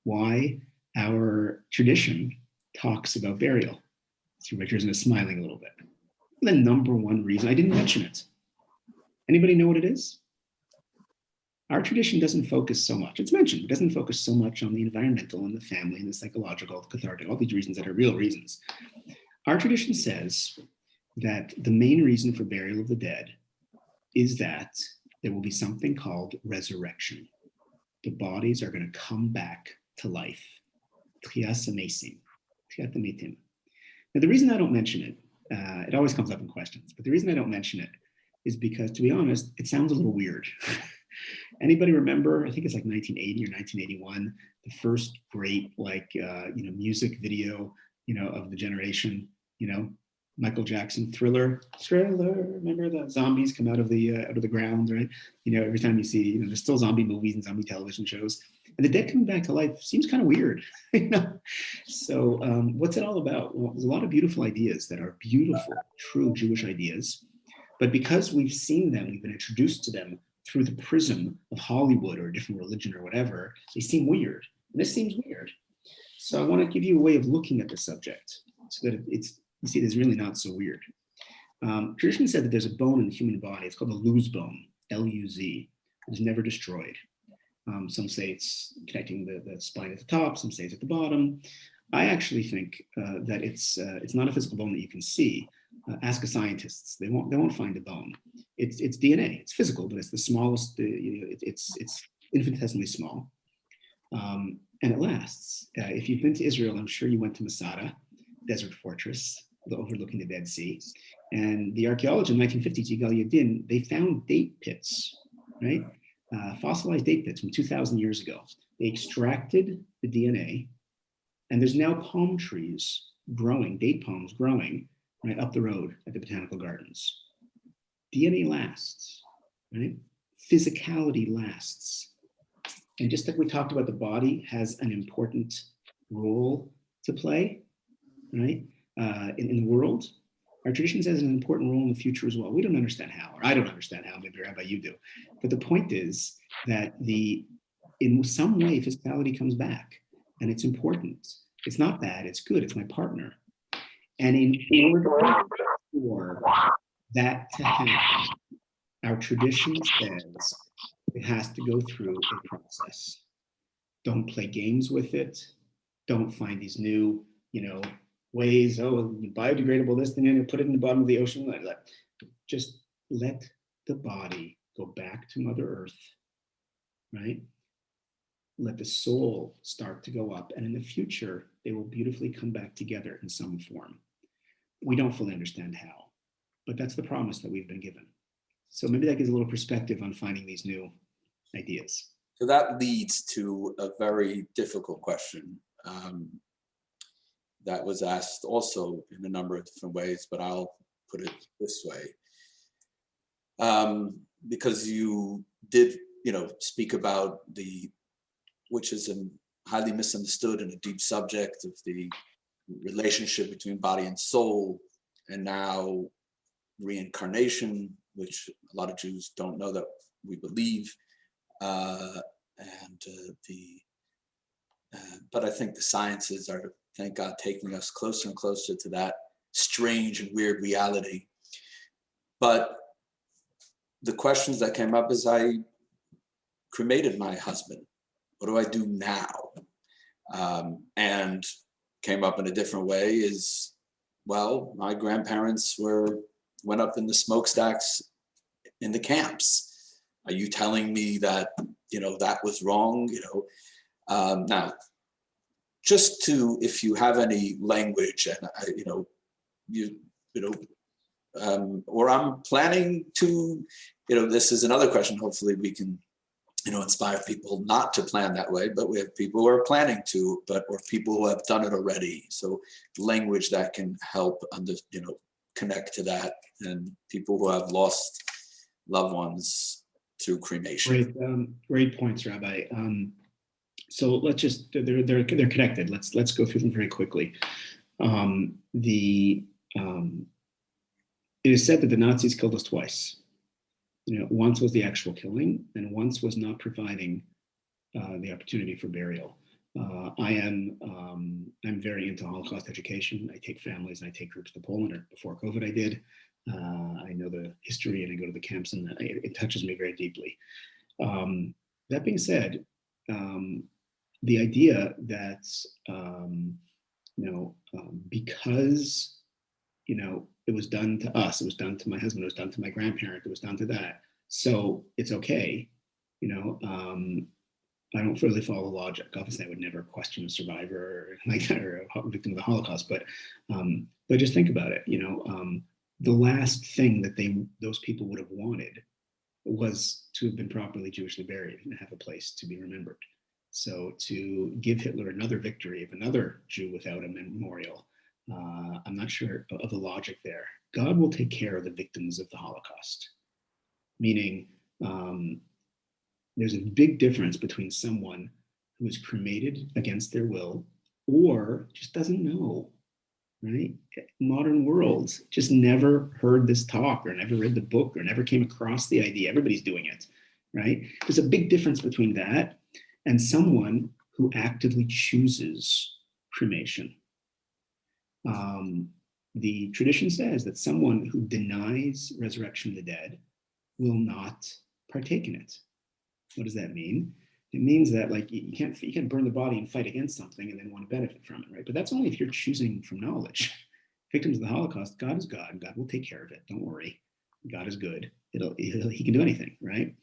why our tradition talks about burial. See, Richardson is smiling a little bit. The number one reason, I didn't mention it. Anybody know what it is? Our tradition doesn't focus so much. It's mentioned, it doesn't focus so much on the environmental and the family and the psychological, the cathartic, all these reasons that are real reasons. Our tradition says that the main reason for burial of the dead is that there will be something called resurrection. The bodies are going to come back to life. Tchias hamesim, tchiat hametim. Now, the reason I don't mention it, it always comes up in questions, but the reason I don't mention it is because, to be honest, it sounds a little weird. Anybody remember, I think it's like 1980 or 1981, the first great music video, of the generation, Michael Jackson Thriller. Remember the zombies come out of the ground, right? Every time you see, there's still zombie movies and zombie television shows, and the dead coming back to life seems kind of weird. So what's it all about? Well, there's a lot of beautiful ideas that are beautiful, true Jewish ideas, but because we've seen them, we've been introduced to them through the prism of Hollywood or a different religion or whatever, they seem weird. And this seems weird. So I want to give you a way of looking at the subject so that you see, it's really not so weird. Tradition said that there's a bone in the human body. It's called the luz bone, L-U-Z. It was never destroyed. Some say it's connecting the spine at the top. Some say it's at the bottom. I actually think that it's not a physical bone that you can see. Ask a scientist; they won't find a bone. It's DNA. It's physical, but it's the smallest. It's infinitesimally small, and it lasts. If you've been to Israel, I'm sure you went to Masada, desert fortress overlooking the Dead Sea, and the archaeologists in 1950s, Yigal Yadin, they found date pits, right? Fossilized date pits from 2,000 years ago. They extracted the DNA, and there's now palm trees growing, date palms growing, right up the road at the Botanical Gardens. DNA lasts, right? Physicality lasts. And just like we talked about, the body has an important role to play, right? In the world, our tradition has an important role in the future as well. We don't understand how, or I don't understand how, maybe Rabbi you do. But the point is that in some way, physicality comes back, and it's important. It's not bad, it's good, it's my partner. And in order for that to happen, our tradition says it has to go through a process. Don't play games with it. Don't find these new, ways, biodegradable this thing, and put it in the bottom of the ocean. Just let the body go back to Mother Earth, right? Let the soul start to go up, and in the future, they will beautifully come back together in some form. We don't fully understand how, but that's the promise that we've been given. So maybe that gives a little perspective on finding these new ideas. So that leads to a very difficult question that was asked also in a number of different ways, but I'll put it this way. Because you did, speak about which is a highly misunderstood and a deep subject of the relationship between body and soul, and now reincarnation, which a lot of Jews don't know that we believe, but I think the sciences are, thank God, taking us closer and closer to that strange and weird reality. But the questions that came up is, I cremated my husband. What do I do now? And came up in a different way is, well, my grandparents went up in the smokestacks in the camps. Are you telling me that, that was wrong? Now, just to, if you have any language, and or I'm planning to, this is another question. Hopefully we can, inspire people not to plan that way, but we have people who are planning to, or people who have done it already. So language that can help connect to that, and people who have lost loved ones through cremation. Great points, Rabbi. So let's just, they're connected. Let's go through them very quickly. It is said that the Nazis killed us twice. Once was the actual killing, and once was not providing the opportunity for burial. I'm very into Holocaust education. I take families and I take groups to Poland, or before COVID I did. I know the history, and I go to the camps, and it touches me very deeply. That being said, the idea that because it was done to us, it was done to my husband, it was done to my grandparent, it was done to that, so it's okay. I don't really follow logic. Obviously, I would never question a survivor like that, or a victim of the Holocaust. But just think about it. The last thing that those people would have wanted was to have been properly Jewishly buried and have a place to be remembered. So to give Hitler another victory of another Jew without a memorial I'm not sure of the logic there. God will take care of the victims of the Holocaust, meaning there's a big difference between someone who is cremated against their will or just doesn't know, right? Modern world just never heard this talk or never read the book or never came across the idea. Everybody's doing it, right? There's a big difference between that and someone who actively chooses cremation. The tradition says that someone who denies resurrection of the dead will not partake in it. What does that mean? It means that like you can't burn the body and fight against something and then want to benefit from it, right? But that's only if you're choosing from knowledge. Victims of the Holocaust, God is God. God will take care of it. Don't worry. God is good. He can do anything, right?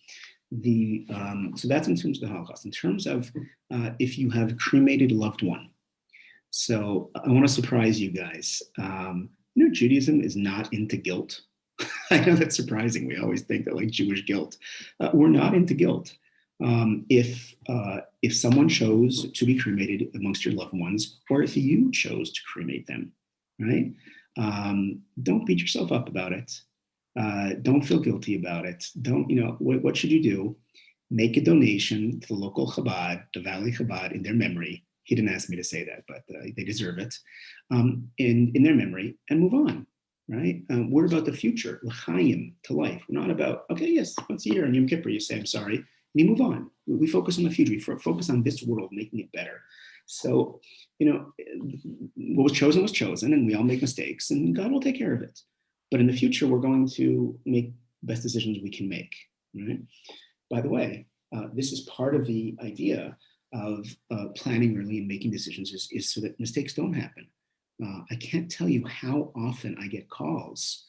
So that's in terms of the Holocaust. In terms of if you have cremated a loved one. So I want to surprise you guys. Judaism is not into guilt. I know that's surprising. We always think that like Jewish guilt. We're not into guilt. If someone chose to be cremated amongst your loved ones, or if you chose to cremate them, right? Don't beat yourself up about it. Don't feel guilty about it. What should you do? Make a donation to the local Chabad, the Valley Chabad, in their memory. He didn't ask me to say that, but they deserve it. In their memory, and move on. Right? We're about the future, l'chaim, to life. We're not about, okay, yes, once a year on Yom Kippur, you say, I'm sorry, and you move on. We focus on the future. We focus on this world, making it better. So, what was chosen, and we all make mistakes, and God will take care of it. But in the future, we're going to make the best decisions we can make, right? By the way, this is part of the idea of planning early and making decisions is so that mistakes don't happen. I can't tell you how often I get calls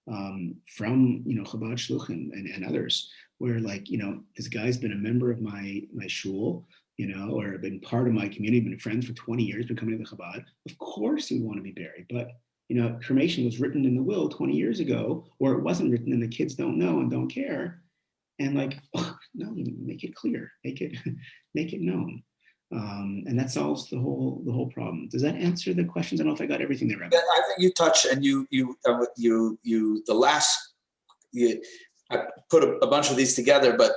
from Chabad Shluchim and others where this guy's been a member of my shul, or been part of my community, been friends for 20 years, been coming to the Chabad. Of course he would want to be buried, but cremation was written in the will 20 years ago, or it wasn't written and the kids don't know and don't care. And no, make it clear, make it known. And that solves the whole problem. Does that answer the questions? I don't know if I got everything there, Rabbi. Yeah, I think you touched, and I put a bunch of these together, but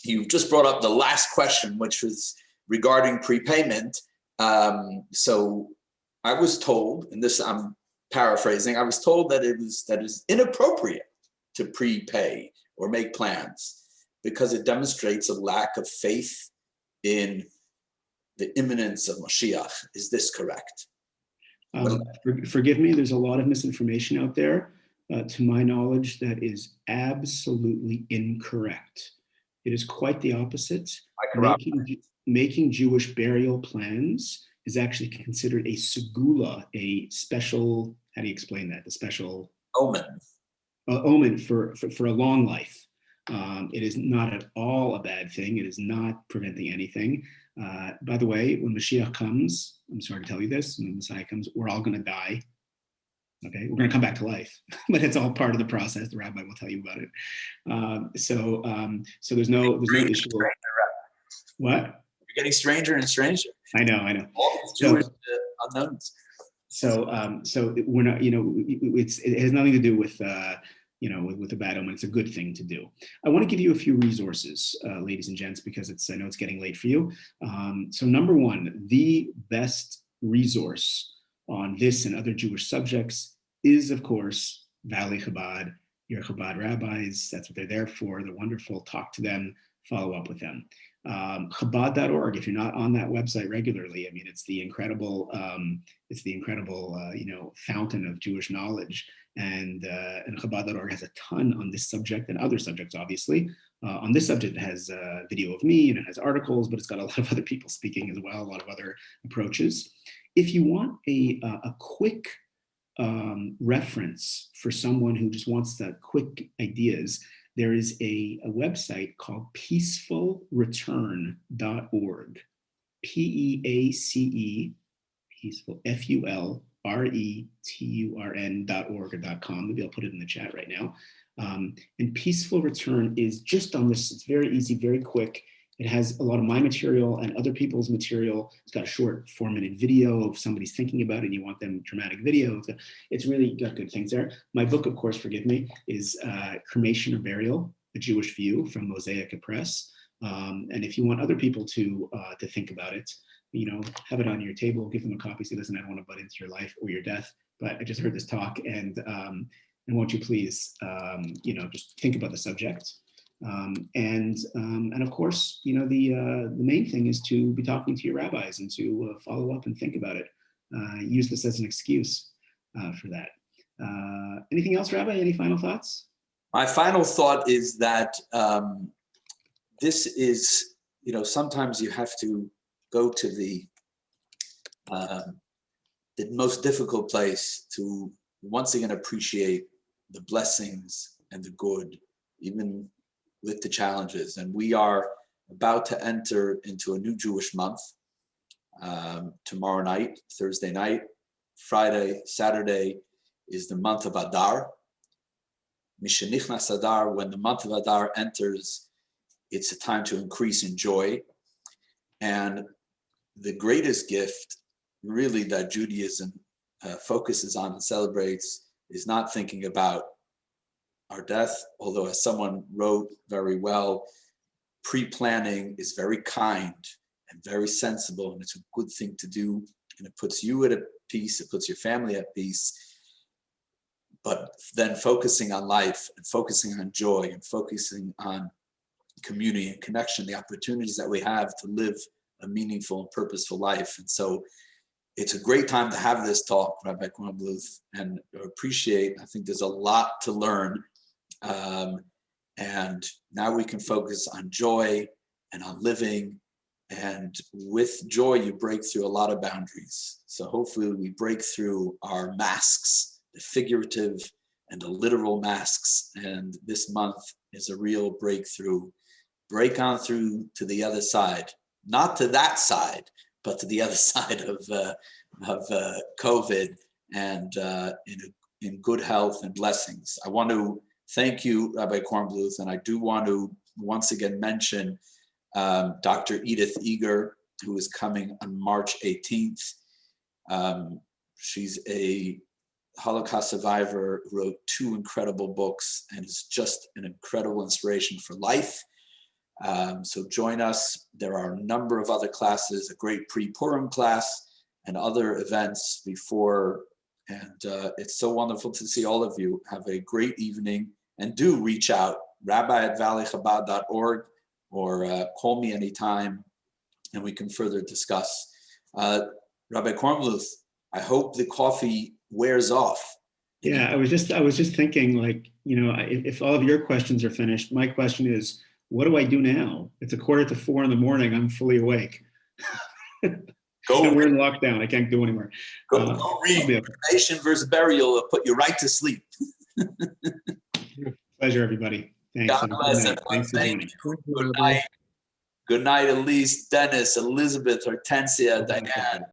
you just brought up the last question, which was regarding prepayment. So I was told, and this I'm paraphrasing, I was told that it is inappropriate to prepay or make plans because it demonstrates a lack of faith in the imminence of Mashiach. Is this correct? Forgive me, there's a lot of misinformation out there. To my knowledge, that is absolutely incorrect. It is quite the opposite. Making Jewish burial plans is actually considered a segula, a special, how do you explain that? The special omen. Omen for a long life. It is not at all a bad thing. It is not preventing anything. By the way, when Mashiach comes, I'm sorry to tell you this, when the Messiah comes, we're all going to die. Okay, we're going to come back to life, but it's all part of the process. The rabbi will tell you about it. So there's no issue. What? You're getting stranger and stranger. I know. All these Jewish unknowns. So we're not. It has nothing to do with with a bad omen. It's a good thing to do. I want to give you a few resources, ladies and gents, because I know it's getting late for you. So number one, the best resource on this and other Jewish subjects is, of course, Valley Chabad, your Chabad rabbis. That's what they're there for. They're wonderful. Talk to them, follow up with them. Chabad.org, if you're not on that website regularly, I mean, it's the incredible fountain of Jewish knowledge. And Chabad.org has a ton on this subject and other subjects, obviously. On this subject, it has a video of me and it has articles, but it's got a lot of other people speaking as well, a lot of other approaches. If you want a quick reference for someone who just wants the quick ideas, there is a website called peacefulreturn.org. P-E-A-C-E, peaceful, F-U-L-R-E-T-U-R-N.org or .com. Maybe I'll put it in the chat right now. And Peaceful Return is just on this. It's very easy, very quick. It has a lot of my material and other people's material. It's got a short 4-minute video of somebody's thinking about it and you want them dramatic video. It's really got good things there. My book, of course, forgive me, is Cremation or Burial, A Jewish View from Mosaic Press. And if you want other people to think about it, have it on your table, give them a copy, say, listen, I don't want to butt into your life or your death, but I just heard this talk and won't you please, just think about the subject. And of course, the main thing is to be talking to your rabbis and to follow up and think about it. Use this as an excuse for that. Anything else, Rabbi? Any final thoughts? My final thought is that this is, sometimes you have to go to the most difficult place to once again appreciate the blessings and the good, even with the challenges. And we are about to enter into a new Jewish month. Tomorrow night, Thursday night, Friday, Saturday is the month of Adar. Mishenichnas Adar, when the month of Adar enters, it's a time to increase in joy. And the greatest gift really that Judaism focuses on and celebrates is not thinking about our death, although as someone wrote very well, pre-planning is very kind and very sensible, and it's a good thing to do, and it puts you at peace, it puts your family at peace. But then focusing on life and focusing on joy and focusing on community and connection, the opportunities that we have to live a meaningful and purposeful life. And so it's a great time to have this talk, Rabbi Kornbluth, and I think there's a lot to learn. And now we can focus on joy and on living. And with joy, you break through a lot of boundaries. So hopefully we break through our masks, the figurative and the literal masks. And this month is a real breakthrough. Break on through to the other side, not to that side, but to the other side of COVID, and in good health and blessings. I want to thank you, Rabbi Kornbluth, and I do want to once again mention Dr. Edith Eger, who is coming on March 18th. She's a Holocaust survivor who wrote 2 incredible books and is just an incredible inspiration for life. So join us. There are a number of other classes, a great pre-Purim class and other events before. And it's so wonderful to see all of you. Have a great evening, and do reach out, rabbi@valleychabad.org, or call me anytime and we can further discuss. Rabbi Kornbluth, I hope the coffee wears off. Yeah, I was just thinking, if all of your questions are finished, my question is, what do I do now? It's 3:45 in the morning. I'm fully awake. We're in lockdown. I can't do anymore. Go read Cremation versus Burial. It'll put you right to sleep. Pleasure, everybody. Thanks. God bless everyone. Thank you. Good night. Good night, Elise, Dennis, Elizabeth, Hortensia, Diane.